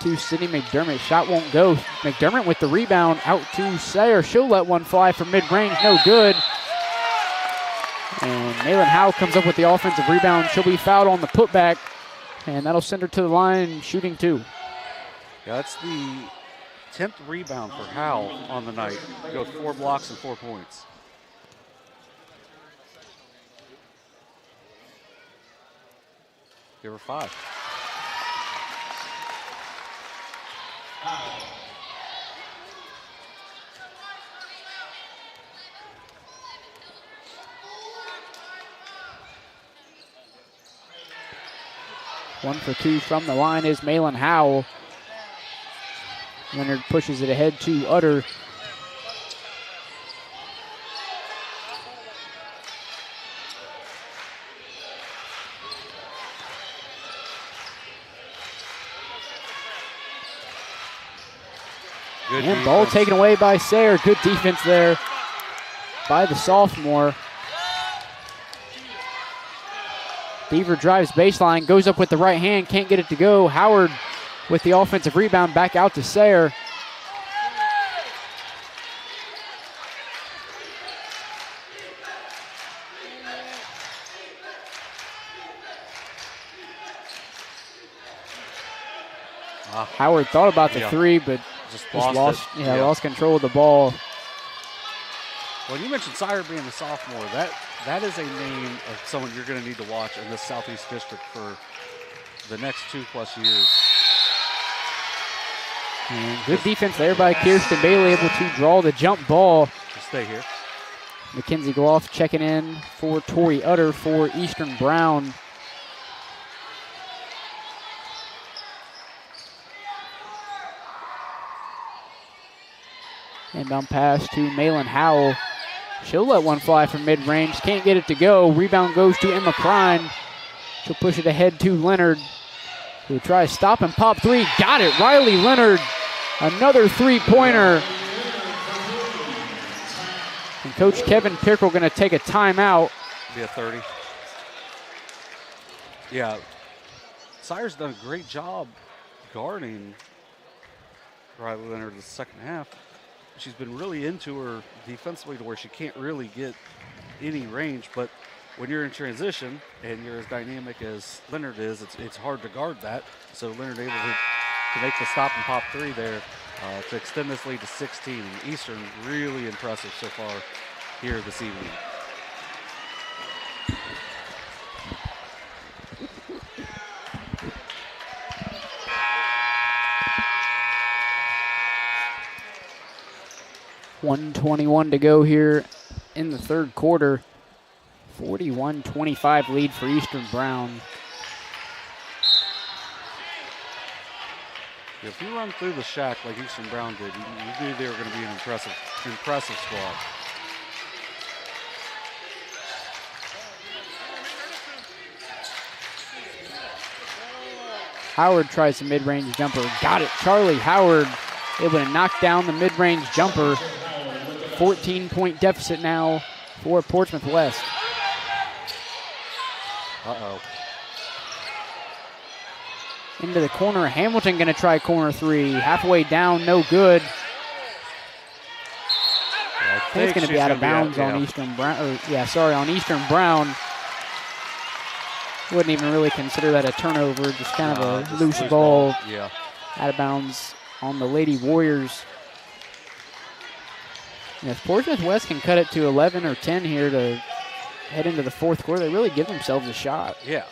to Sydney McDermott. Shot won't go. McDermott with the rebound out to Sayer. She'll let one fly from mid-range. No good. And Malin Howell comes up with the offensive rebound. She'll be fouled on the putback, and that'll send her to the line shooting 2. Yeah, that's the 10th rebound for Howell on the night. He goes 4 blocks and 4 points. Give her 5. One for 2 from the line is Malin Howell. Leonard pushes it ahead to Utter. Good and ball defense. taken away by Sayer. Good defense there by the sophomore. Beaver drives baseline, goes up with the right hand, can't get it to go. Howard with the offensive rebound, back out to Sayer. Howard thought about the 3, but just lost control of the ball. Well, you mentioned Sayer being a sophomore. That is a name of someone you're going to need to watch in this Southeast District for the next 2+ years. And good defense there by Kirsten Bailey, able to draw the jump ball. Just stay here. Mackenzie Gloff checking in for Tori Utter for Eastern Brown. Inbound pass to Malin Howell. She'll let one fly from mid-range. Can't get it to go. Rebound goes to Emma Prine. She'll push it ahead to Leonard, who tries stop and pop 3. Got it. Riley Leonard. Another 3-pointer. And Coach Kevin Pickrell going to take a timeout. Be a 30. Yeah. Sayer's done a great job guarding Riley Leonard in the second half. She's been really into her defensively to where she can't really get any range, but when you're in transition and you're as dynamic as Leonard is, it's hard to guard that. So Leonard able to make the stop and pop 3 there to extend this lead to 16. And Eastern really impressive so far here this evening. .121 to go here in the third quarter. 41-25 lead for Eastern Brown. If you run through the shack like Eastern Brown did, you knew they were going to be an impressive squad. Howard tries the mid-range jumper. Got it. Charlie Howard able to knock down the mid-range jumper. 14-point deficit now for Portsmouth West. Uh-oh. Into the corner. Hamilton going to try corner 3. Halfway down, no good. I think it's going to be out of bounds on Eastern Brown. On Eastern Brown. Wouldn't even really consider that a turnover. Just kind of a loose ball. Yeah. Out of bounds on the Lady Warriors. And if Portsmouth West can cut it to 11 or 10 here to head into the fourth quarter, they really give themselves a shot. Yeah.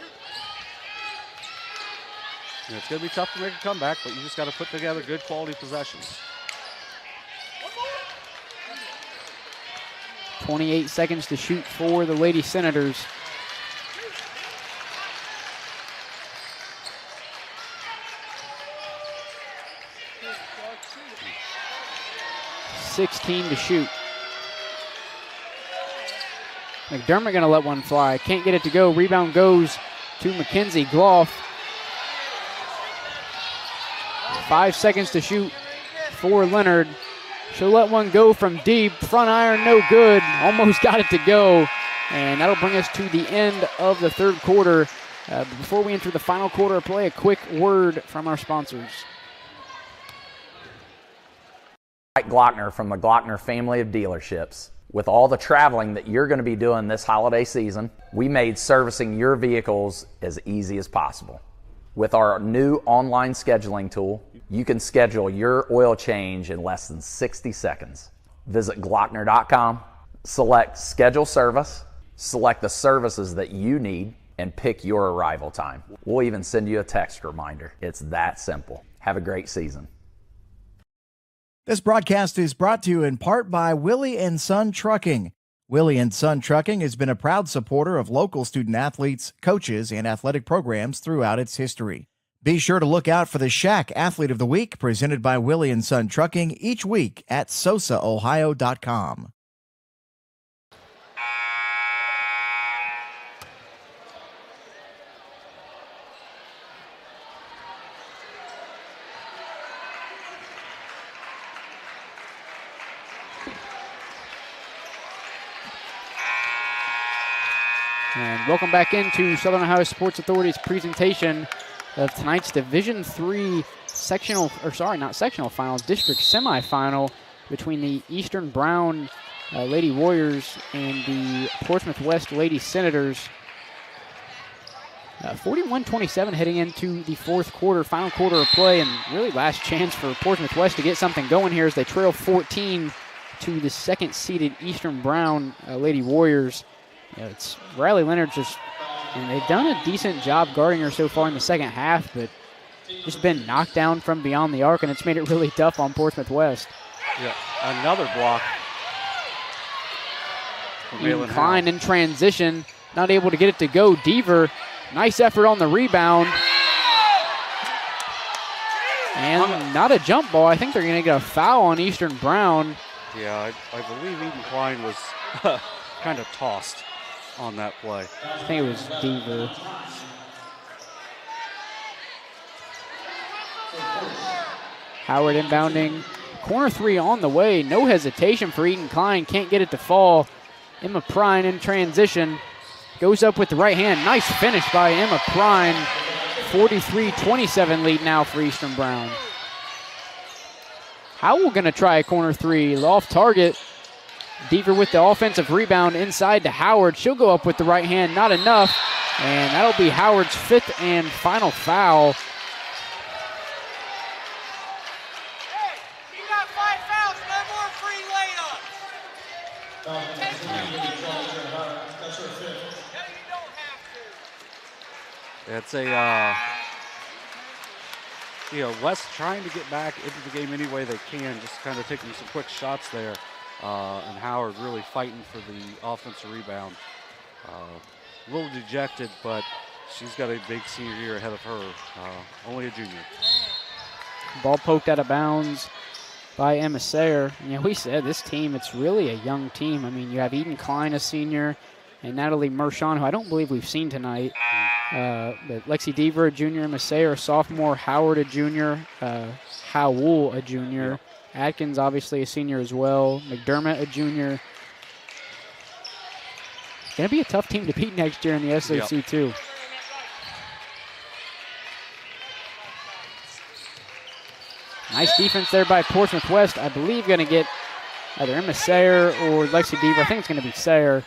It's going to be tough to make a comeback, but you just got to put together good quality possessions. 28 seconds to shoot for the Lady Senators. .16 to shoot. McDermott going to let one fly. Can't get it to go. Rebound goes to Mackenzie Gloff. 5 seconds to shoot for Leonard. She'll let one go from deep. Front iron, no good. Almost got it to go. And that'll bring us to the end of the third quarter. Before we enter the final quarter of play, a quick word from our sponsors. Mike Glockner from the Glockner family of dealerships. With all the traveling that you're going to be doing this holiday season, we made servicing your vehicles as easy as possible. With our new online scheduling tool, you can schedule your oil change in less than 60 seconds. Visit Glockner.com, select Schedule Service, select the services that you need, and pick your arrival time. We'll even send you a text reminder. It's that simple. Have a great season. This broadcast is brought to you in part by Willie and Son Trucking. Willie and Son Trucking has been a proud supporter of local student athletes, coaches, and athletic programs throughout its history. Be sure to look out for the Shack Athlete of the Week presented by Willie and Son Trucking each week at sosaohio.com. And welcome back into Southern Ohio Sports Authority's presentation of tonight's Division III district semifinal between the Eastern Brown Lady Warriors and the Portsmouth West Lady Senators. 41-27 heading into the fourth quarter, final quarter of play, and really last chance for Portsmouth West to get something going here as they trail 14 to the second-seeded Eastern Brown Lady Warriors. It's Riley Leonard and they've done a decent job guarding her so far in the second half, but just been knocked down from beyond the arc, and it's made it really tough on Portsmouth West. Yeah, another block. Klein in transition, not able to get it to go. Deaver, nice effort on the rebound. And not a jump ball. I think they're going to get a foul on Eastern Brown. Yeah, I believe Eden Klein was kind of tossed on that play. I think it was Deaver. Howard inbounding. Corner three on the way. No hesitation for Eden Klein. Can't get it to fall. Emma Prine in transition. Goes up with the right hand. Nice finish by Emma Prine. 43-27 lead now for Eastern Brown. Howell going to try a corner three. Off target. Deaver with the offensive rebound inside to Howard. She'll go up with the right hand. Not enough. And that'll be Howard's fifth and final foul. Hey, you got 5 fouls. No more free layups. It's West trying to get back into the game any way they can, just kind of taking some quick shots there. And Howard really fighting for the offensive rebound. A little dejected, but she's got a big senior year ahead of her. Only a junior. Ball poked out of bounds by Emma Sayer. And we said this team, it's really a young team. I mean, you have Eden Klein, a senior, and Natalie Mershon, who I don't believe we've seen tonight. But Lexi Deaver, a junior, Emma Sayer, a sophomore, Howard, a junior, Howell, a junior. Yeah. Atkins, obviously a senior as well. McDermott, a junior. Going to be a tough team to beat next year in the SOC, too. Nice defense there by Portsmouth West. I believe going to get either Emma Sayer or Lexi Deaver. I think it's going to be Sayer.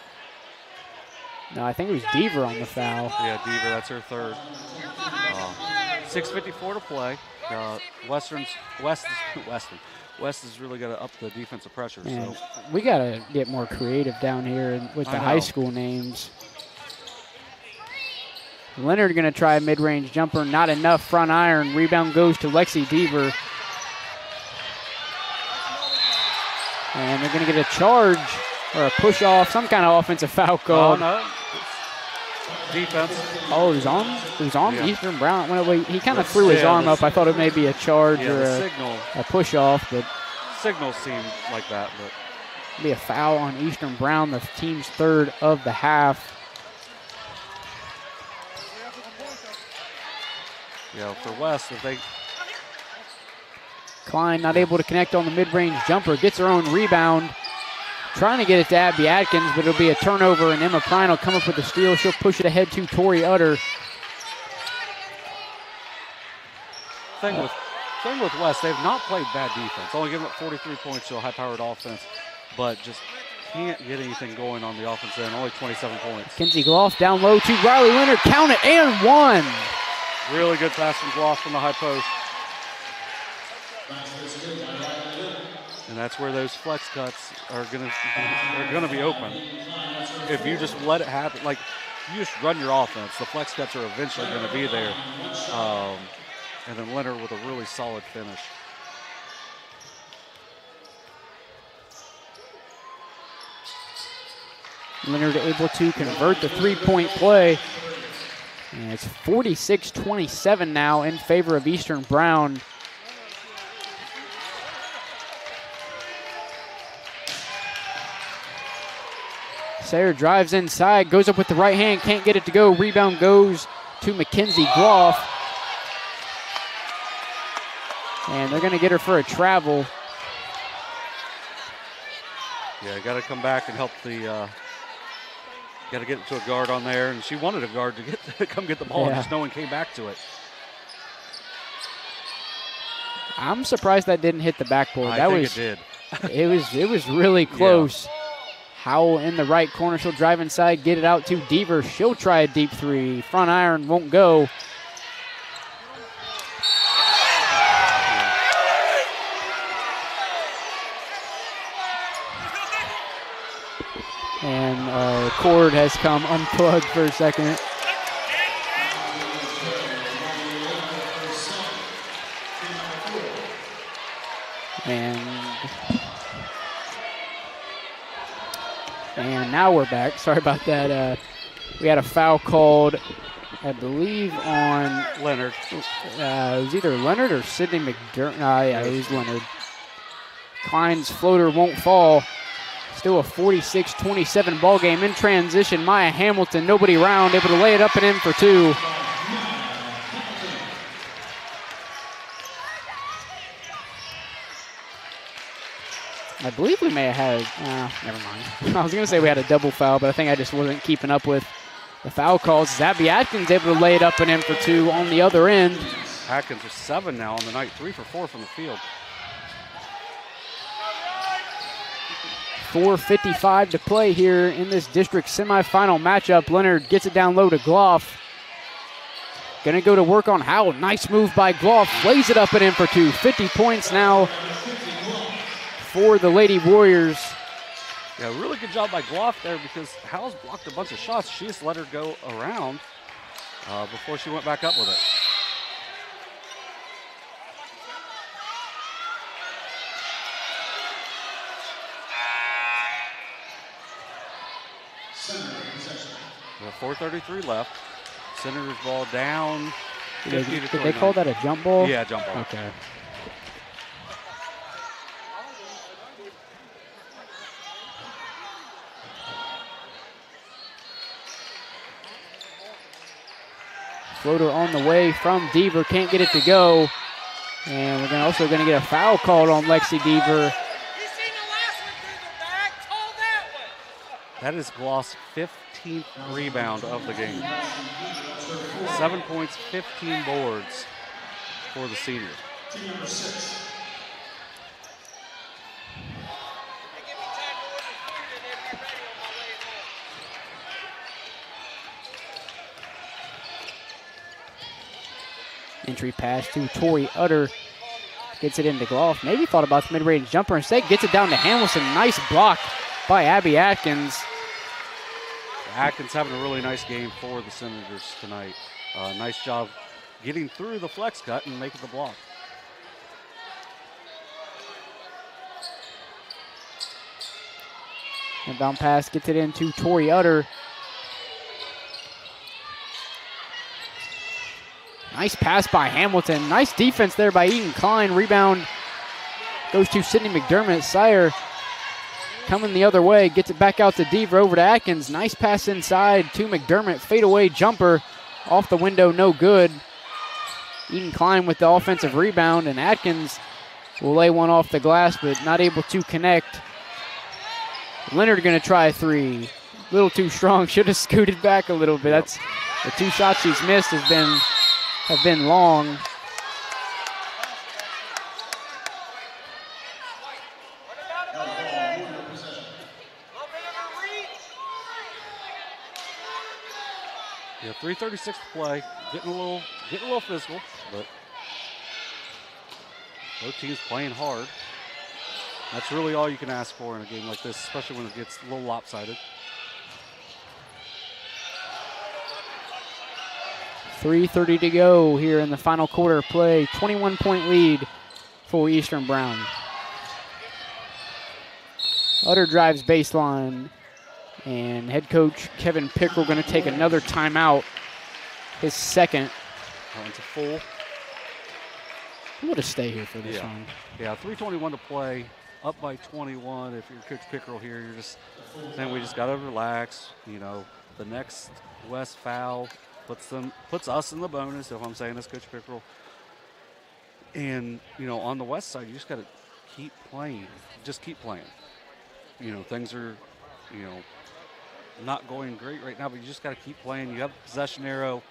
No, I think it was Deaver on the foul. Yeah, Deaver, that's her third. 6:54 to play. West is really got to up the defensive pressure. Man, so we got to get more creative down here with the high school names. Leonard going to try a mid-range jumper. Not enough. Front iron. Rebound goes to Lexi Deaver. And they're going to get a charge or a push-off, some kind of offensive foul call. Oh, no. Defense. Oh, it was on Eastern Brown. Well, he kind of threw his arm up. I thought it may be a charge or a push-off, but signals seemed like that. But be a foul on Eastern Brown, the team's third of the half. Yeah, for West, if they Klein not able to connect on the mid-range jumper. Gets her own rebound. Trying to get it to Abby Atkins, but it'll be a turnover, and Emma Prine will come up with the steal. She'll push it ahead to Tori Utter. Thing with West, they've not played bad defense. Only given up 43 points to a high-powered offense, but just can't get anything going on the offense end. Only 27 points. Kinsey Gloff down low to Riley Leonard. Count it, and one. Really good pass from Gloff from the high post. And that's where those flex cuts are gonna be open. If you just let it happen, like you just run your offense, the flex cuts are eventually gonna be there. And then Leonard with a really solid finish. Leonard able to convert the three-point play. And it's 46-27 now in favor of Eastern Brown. Sayer drives inside, goes up with the right hand, can't get it to go. Rebound goes to Mackenzie Gloff. And they're going to get her for a travel. Yeah, got to come back and help the. Got to get it to a guard on there, and she wanted a guard to come get the ball, and just no one came back to it. I'm surprised that didn't hit the backboard. I think it did. it was really close. Yeah. Howell in the right corner. She'll drive inside, get it out to Deaver. She'll try a deep three. Front iron won't go. And cord has come unplugged for a second. And now we're back. Sorry about that. We had a foul called, I believe, on Leonard. It was either Leonard or Sydney McDermott. Yeah, it was Leonard. Klein's floater won't fall. Still a 46-27 ball game in transition. Maya Hamilton, nobody around, able to lay it up and in for two. I believe we may have had, never mind. I was going to say we had a double foul, but I think I just wasn't keeping up with the foul calls. Zabby Atkins able to lay it up and in for two on the other end. Atkins with 7 now on the night, 3 for 4 from the field. 4:55 to play here in this district semifinal matchup. Leonard gets it down low to Gloff. Gonna go to work on Howell. Nice move by Gloff. Lays it up and in for two. 50 points now for the Lady Warriors. Yeah, really good job by Gloff there because Howell's blocked a bunch of shots. She just let her go around before she went back up with it. We have 4:33 left. Senators ball down. Did they call that a jump ball? Yeah, jump ball. Okay. Floater on the way from Deaver. Can't get it to go. And we're also going to get a foul called on Lexi Deaver. That is Gloss' 15th rebound of the game. 7 points, 15 boards for the senior. Entry pass to Tori Utter. Gets it into Gloff. Maybe thought about the mid-range jumper instead. Gets it down to Hamilton. Nice block by Abby Atkins. Atkins having a really nice game for the Senators tonight. Nice job getting through the flex cut and making the block. Inbound pass gets it into Tori Utter. Nice pass by Hamilton. Nice defense there by Eden Klein. Rebound goes to Sydney McDermott. Sire coming the other way. Gets it back out to Deaver, over to Atkins. Nice pass inside to McDermott. Fadeaway jumper off the window, no good. Eden Klein with the offensive rebound, and Atkins will lay one off the glass, but not able to connect. Leonard going to try a three. A little too strong. Should have scooted back a little bit. That's the 2 shots she's missed have been long. Yeah, 3:36 to play. Getting a little physical, but both teams playing hard. That's really all you can ask for in a game like this, especially when it gets a little lopsided. 3:30 to go here in the final quarter of play. 21-point lead for Eastern Brown. Utter drives baseline, and head coach Kevin Pickrell going to take another timeout, his second. It's a full. We'll just stay here for this one. Yeah, 3:21 to play, up by 21. If you're Coach Pickrell here, you're just saying we just got to relax. You know, the next West foul puts us in the bonus, if I'm saying this, Coach Pickrell. And, you know, on the West side, you just got to keep playing. Just keep playing. You know, things are, you know, not going great right now, but you just got to keep playing. You have the possession arrow.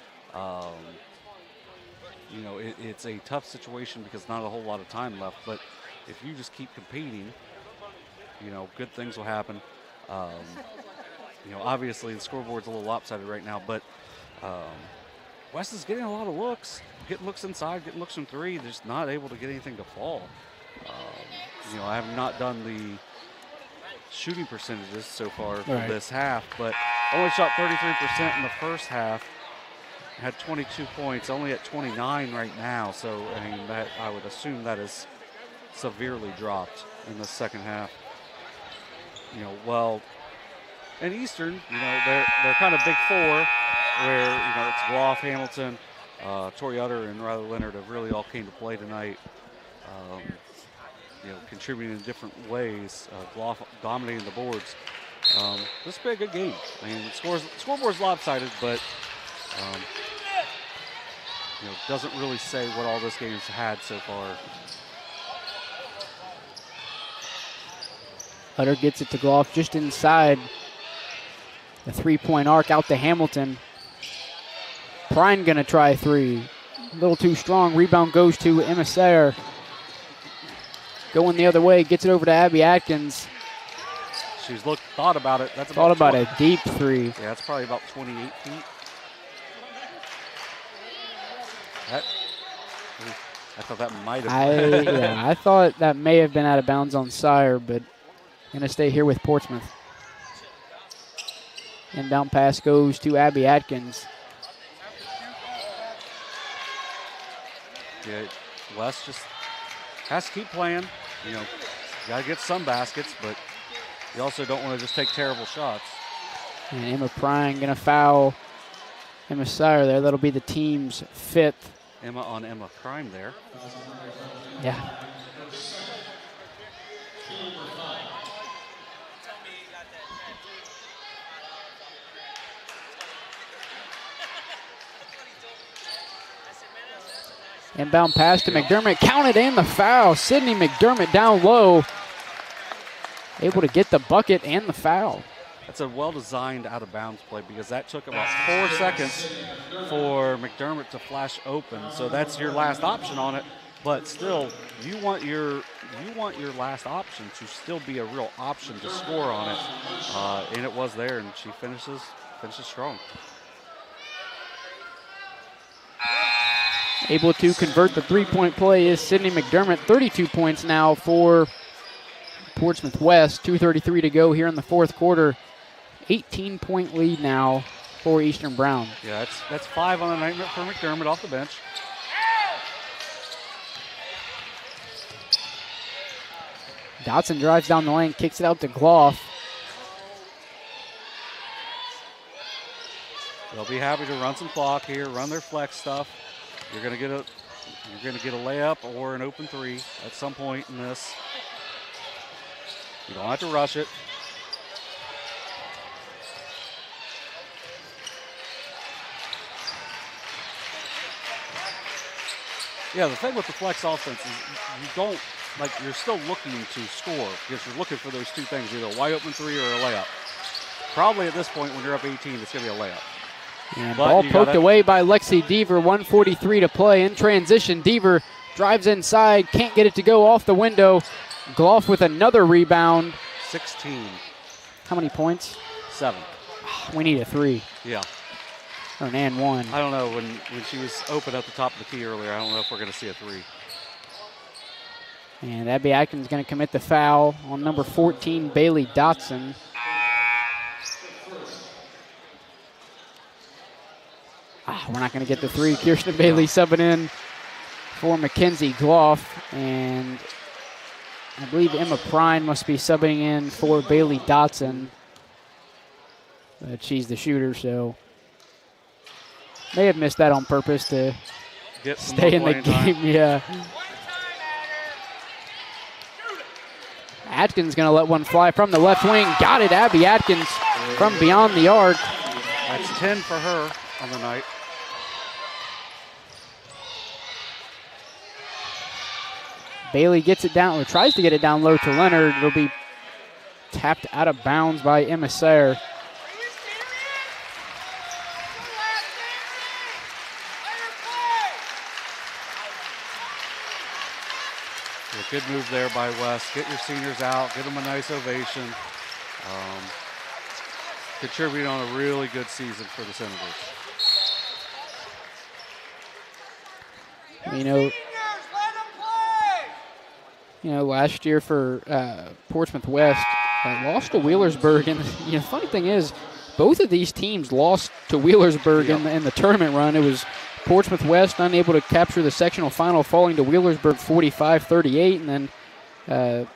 You know, it's a tough situation because not a whole lot of time left, but if you just keep competing, you know, good things will happen. You know, obviously the scoreboard's a little lopsided right now, but West is getting a lot of looks, getting looks inside, getting looks from three. They're just not able to get anything to fall. You know, I have not done the shooting percentages so far for this half, but only shot 33% in the first half. Had 22 points, only at 29 right now. So, I mean, that I would assume that is severely dropped in the second half. You know, well, in Eastern, you know, they're kind of big four, where, you know, it's Gloff, Hamilton, Tori Utter, and Riley Leonard have really all came to play tonight. You know, contributing in different ways. Gloff dominating the boards. This will be a good game. I mean, the scoreboard's lopsided, but you know, doesn't really say what all this game's had so far. Utter gets it to Gloff just inside the 3-point arc, out to Hamilton. Prine gonna try a three. A little too strong. Rebound goes to Emma Sayre. Going the other way, gets it over to Abby Atkins. She's thought about it. That's thought about a deep three. Yeah, that's probably about 28 feet. I thought that might have been. Yeah, I thought that may have been out of bounds on Sayre, but gonna stay here with Portsmouth. Inbound pass goes to Abby Atkins. Yeah, West just has to keep playing. You know, got to get some baskets, but you also don't want to just take terrible shots. And Emma Prine going to foul Emma Sayre there. That'll be the team's 5th. Emma on Emma Prime there. Yeah. Inbound pass to McDermott, counted and the foul. Sydney McDermott down low, able to get the bucket and the foul. That's a well-designed out-of-bounds play because that took about 4 seconds for McDermott to flash open. So that's your last option on it, but still, you want your last option to still be a real option to score on it, and it was there, and she finishes strong. Able to convert the 3-point play is Sydney McDermott. 32 points now for Portsmouth West. 2:33 to go here in the fourth quarter. 18-point lead now for Eastern Brown. Yeah, that's 5 on the night for McDermott off the bench. Dotson drives down the lane, kicks it out to Gloff. They'll be happy to run some clock here, run their flex stuff. You're gonna get a layup or an open three at some point in this. You don't have to rush it. Yeah, the thing with the flex offense is you don't like you're still looking to score because you're looking for those two things, either a wide open three or a layup. Probably at this point when you're up 18, it's going to be a layup. And ball poked away by Lexi Deaver, 1:43 to play in transition. Deaver drives inside, can't get it to go off the window. Gloff with another rebound. 16. How many points? 7. We need a 3. Yeah. Or an and 1. I don't know. When she was open at the top of the key earlier, I don't know if we're going to see a 3. And Abby Atkins going to commit the foul on number 14, Bailey Dotson. We're not going to get the 3. Kirsten Bailey subbing in for Mackenzie Gloff. And I believe Emma Prine must be subbing in for Bailey Dotson. But she's the shooter, so may have missed that on purpose to stay in the game. Yeah. Atkins going to let one fly from the left wing. Got it, Abby Atkins from beyond the arc. That's 10 for her on the night. Bailey gets it down, or tries to get it down low to Leonard. It'll be tapped out of bounds by Emma Sayre. A good move there by West. Get your seniors out. Get them a nice ovation. Contributing on a really good season for the Senators. You know, last year for Portsmouth West, lost to Wheelersburg. And the funny thing is, both of these teams lost to Wheelersburg in the tournament run. It was Portsmouth West unable to capture the sectional final, falling to Wheelersburg 45-38, and then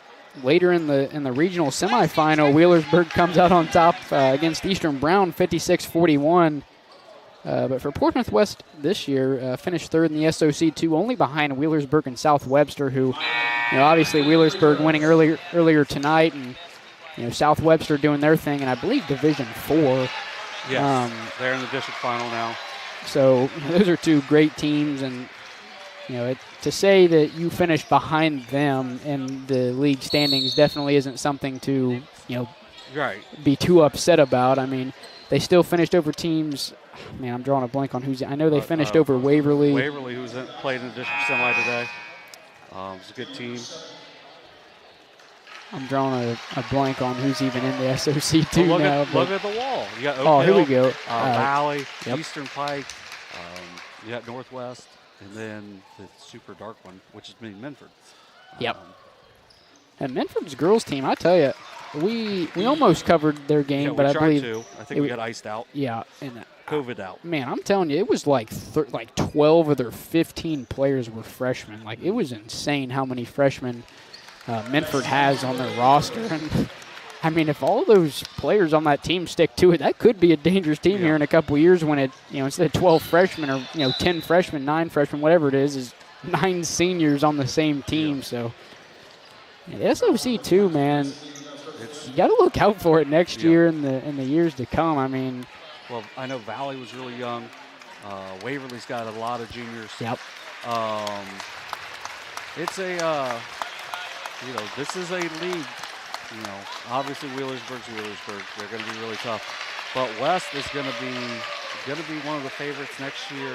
later in the regional semifinal, Wheelersburg comes out on top against Eastern Brown 56-41. But for Portsmouth West this year, finished third in the SOC2, only behind Wheelersburg and South Webster, who, obviously Wheelersburg winning earlier tonight, and South Webster doing their thing, and I believe Division 4. Yes, they're in the district final now. So those are two great teams, and to say that you finished behind them in the league standings definitely isn't something to be too upset about. I mean, they still finished over teams. Man, I'm drawing a blank on who's. I know they finished over Waverly. Waverly, who's played in the district semi today. It's a good team. I'm drawing a blank on who's even in the SOC2 now. Look at the wall. You got Oak Hill, here we go. Valley, Eastern Pike. You got Northwest, and then the super dark one, which is Minford. Yep. And Minford's girls team, I tell you, we almost covered their game, but I believe I think we got iced out. Yeah, and COVID out. Man, I'm telling you, it was like 12 of their 15 players were freshmen. Like, it was insane how many freshmen Minford has on their roster. And I mean, if all those players on that team stick to it, that could be a dangerous team here in a couple of years when it, instead of 12 freshmen or 10 freshmen, 9 freshmen, whatever it is 9 seniors on the same team. Yeah. So the SOC too, man, you got to look out for it next year and the years to come. I mean, well, I know Valley was really young. Waverly's got a lot of juniors. Yep. It's a this is a league. Obviously Wheelersburg's Wheelersburg. They're going to be really tough. But West is going to be one of the favorites next year,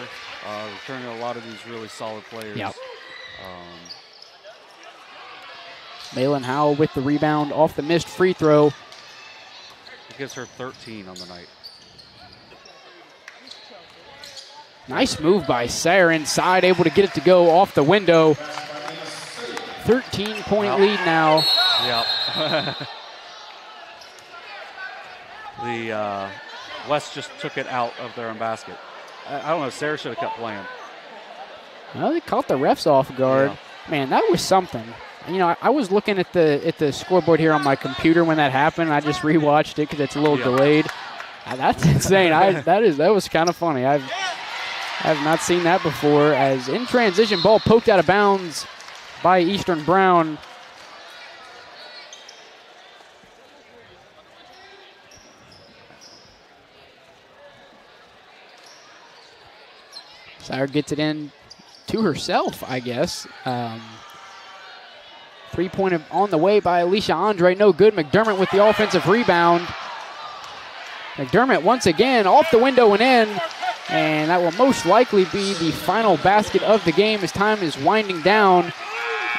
returning a lot of these really solid players. Yep. Malin Howell with the rebound off the missed free throw. It gives her 13 on the night. Nice move by Sayre inside, able to get it to go off the window. 13-point lead now. Yep. The West just took it out of their own basket. I don't know, Sayre should have kept playing. Well, they caught the refs off guard. Yeah. Man, that was something. I was looking at the scoreboard here on my computer when that happened. I just rewatched it because it's a little delayed. That's insane. That was kind of funny. I have not seen that before. As in transition, ball poked out of bounds by Eastern Brown. Sayre gets it in to herself, I guess. Three-pointer on the way by Alicia Andre. No good. McDermott with the offensive rebound. McDermott once again off the window and in. And that will most likely be the final basket of the game as time is winding down.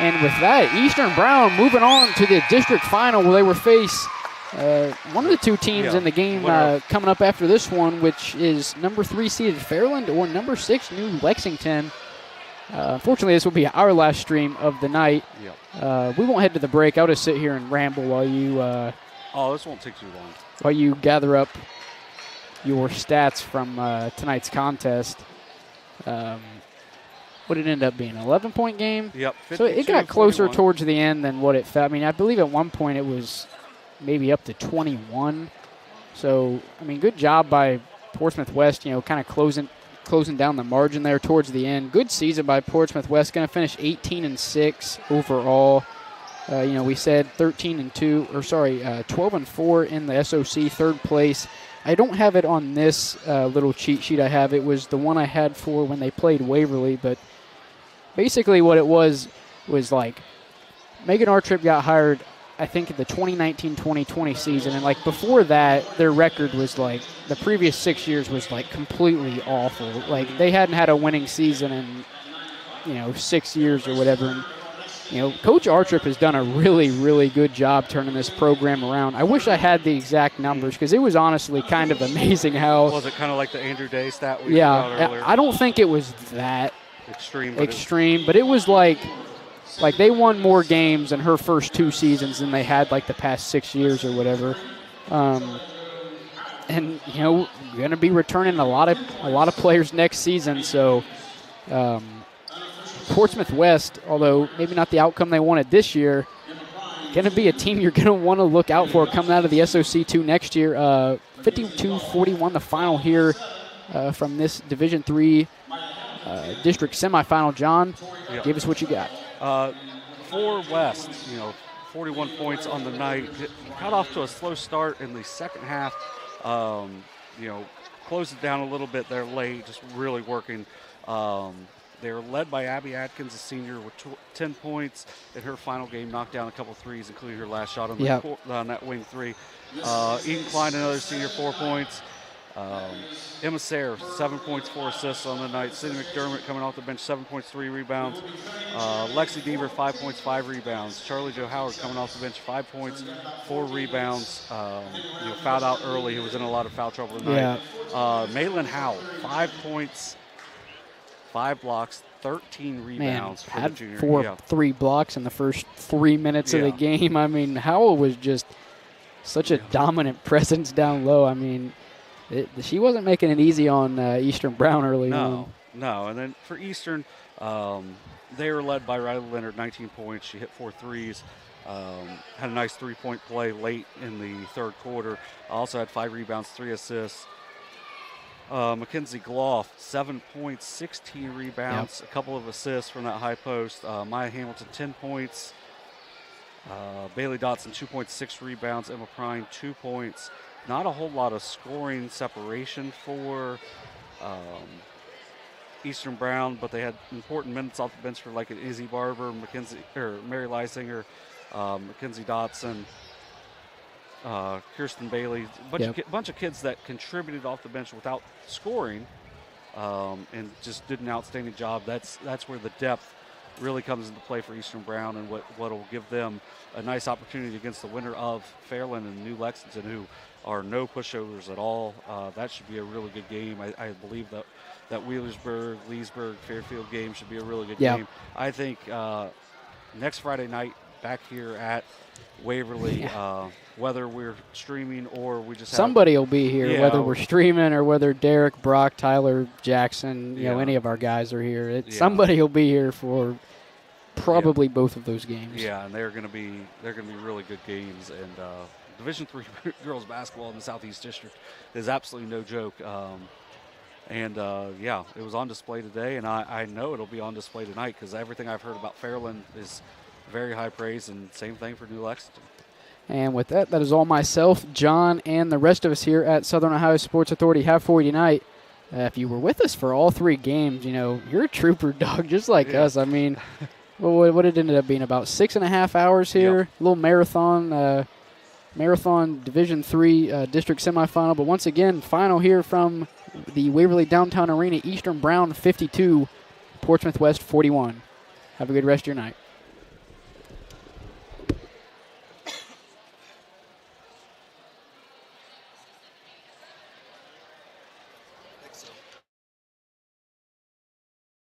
And with that, Eastern Brown moving on to the district final where they will face one of the two teams in the game coming up after this one, which is number 3 seeded Fairland or number 6 New Lexington. Unfortunately, this will be our last stream of the night. We won't head to the break. I'll just sit here and ramble while you. This won't take too long. While you gather up your stats from tonight's contest. What did it end up being? An 11-point game? Yep. So it got closer towards the end than what it felt. I mean, I believe at one point it was maybe up to 21. So, I mean, good job by Portsmouth West, kind of closing down the margin there towards the end. Good season by Portsmouth West. Going to finish 18-6 overall. We said 12-4 in the SOC, third place. I don't have it on this little cheat sheet I have. It was the one I had for when they played Waverly, but basically what it was like Megan Artrip got hired, I think, in the 2019-2020 season, and like before that, their record was like the previous 6 years was like completely awful. Like they hadn't had a winning season in 6 years or whatever. And, Coach Artrip has done a really, really good job turning this program around. I wish I had the exact numbers because it was honestly kind of amazing how. Was it kind of like the Andrew Day stat we got earlier? I don't think it was that extreme, but it was like they won more games in her first 2 seasons than they had like the past 6 years or whatever. And going to be returning a lot of players next season, so. Portsmouth West, although maybe not the outcome they wanted this year, going to be a team you're going to want to look out for coming out of the SOC2 next year. 52-41 the final here from this Division III district semifinal. John, give us what you got. For West, 41 points on the night. Got off to a slow start in the second half. Closed it down a little bit there late, just really working. They were led by Abby Atkins, a senior, with 10 points in her final game. Knocked down a couple threes, including her last shot on that wing three. Eden Klein, another senior, 4 points. Emma Sayre, 7 points, 4 assists on the night. Sydney McDermott coming off the bench, 7 points, 3 rebounds. Lexi Deaver, 5 points, 5 rebounds. Charlie Jo Howard coming off the bench, 5 points, 4 rebounds. Fouled out early. He was in a lot of foul trouble tonight. Maylin Howell, 5 points, 5 blocks, 13 rebounds for the junior. Had 3 blocks in the first 3 minutes of the game. I mean, Howell was just such a dominant presence down low. I mean, she wasn't making it easy on Eastern Brown early on. No. And then for Eastern, they were led by Riley Leonard, 19 points. She hit 4 threes. Had a nice 3-point play late in the third quarter. Also had 5 rebounds, 3 assists. Mackenzie Gloff, 7 points, 16 rebounds, a couple of assists from that high post. Maya Hamilton, 10 points. Bailey Dotson, 2 points, 6 rebounds. Emma Prine, 2 points. Not a whole lot of scoring separation for Eastern Brown, but they had important minutes off the bench for like an Izzy Barber, Mary Lysinger, Mackenzie Dotson, Kirsten Bailey, bunch of kids that contributed off the bench without scoring, and just did an outstanding job. That's where the depth really comes into play for Eastern Brown, and what will give them a nice opportunity against the winner of Fairland and New Lexington, who are no pushovers at all. That should be a really good game. I believe that Wheelersburg, Leesburg, Fairfield game should be a really good game. I think next Friday night back here at Waverly, whether we're streaming or we just somebody will be here, whether we're streaming or whether Derek, Brock, Tyler, Jackson, any of our guys are here. Somebody will be here for probably both of those games. Yeah, and they're going to be really good games. And Division III girls basketball in the Southeast District is absolutely no joke. It was on display today, and I know it'll be on display tonight because everything I've heard about Fairland is very high praise, and same thing for New Lexington. And with that is all myself, John, and the rest of us here at Southern Ohio Sports Authority have for you tonight. If you were with us for all 3 games, you're a trooper, dog, just like us. I mean, Well, what it ended up being about 6.5 hours here. Yep. A little marathon Division III district semifinal. But once again, final here from the Waverly Downtown Arena. Eastern Brown 52, Portsmouth West 41. Have a good rest of your night.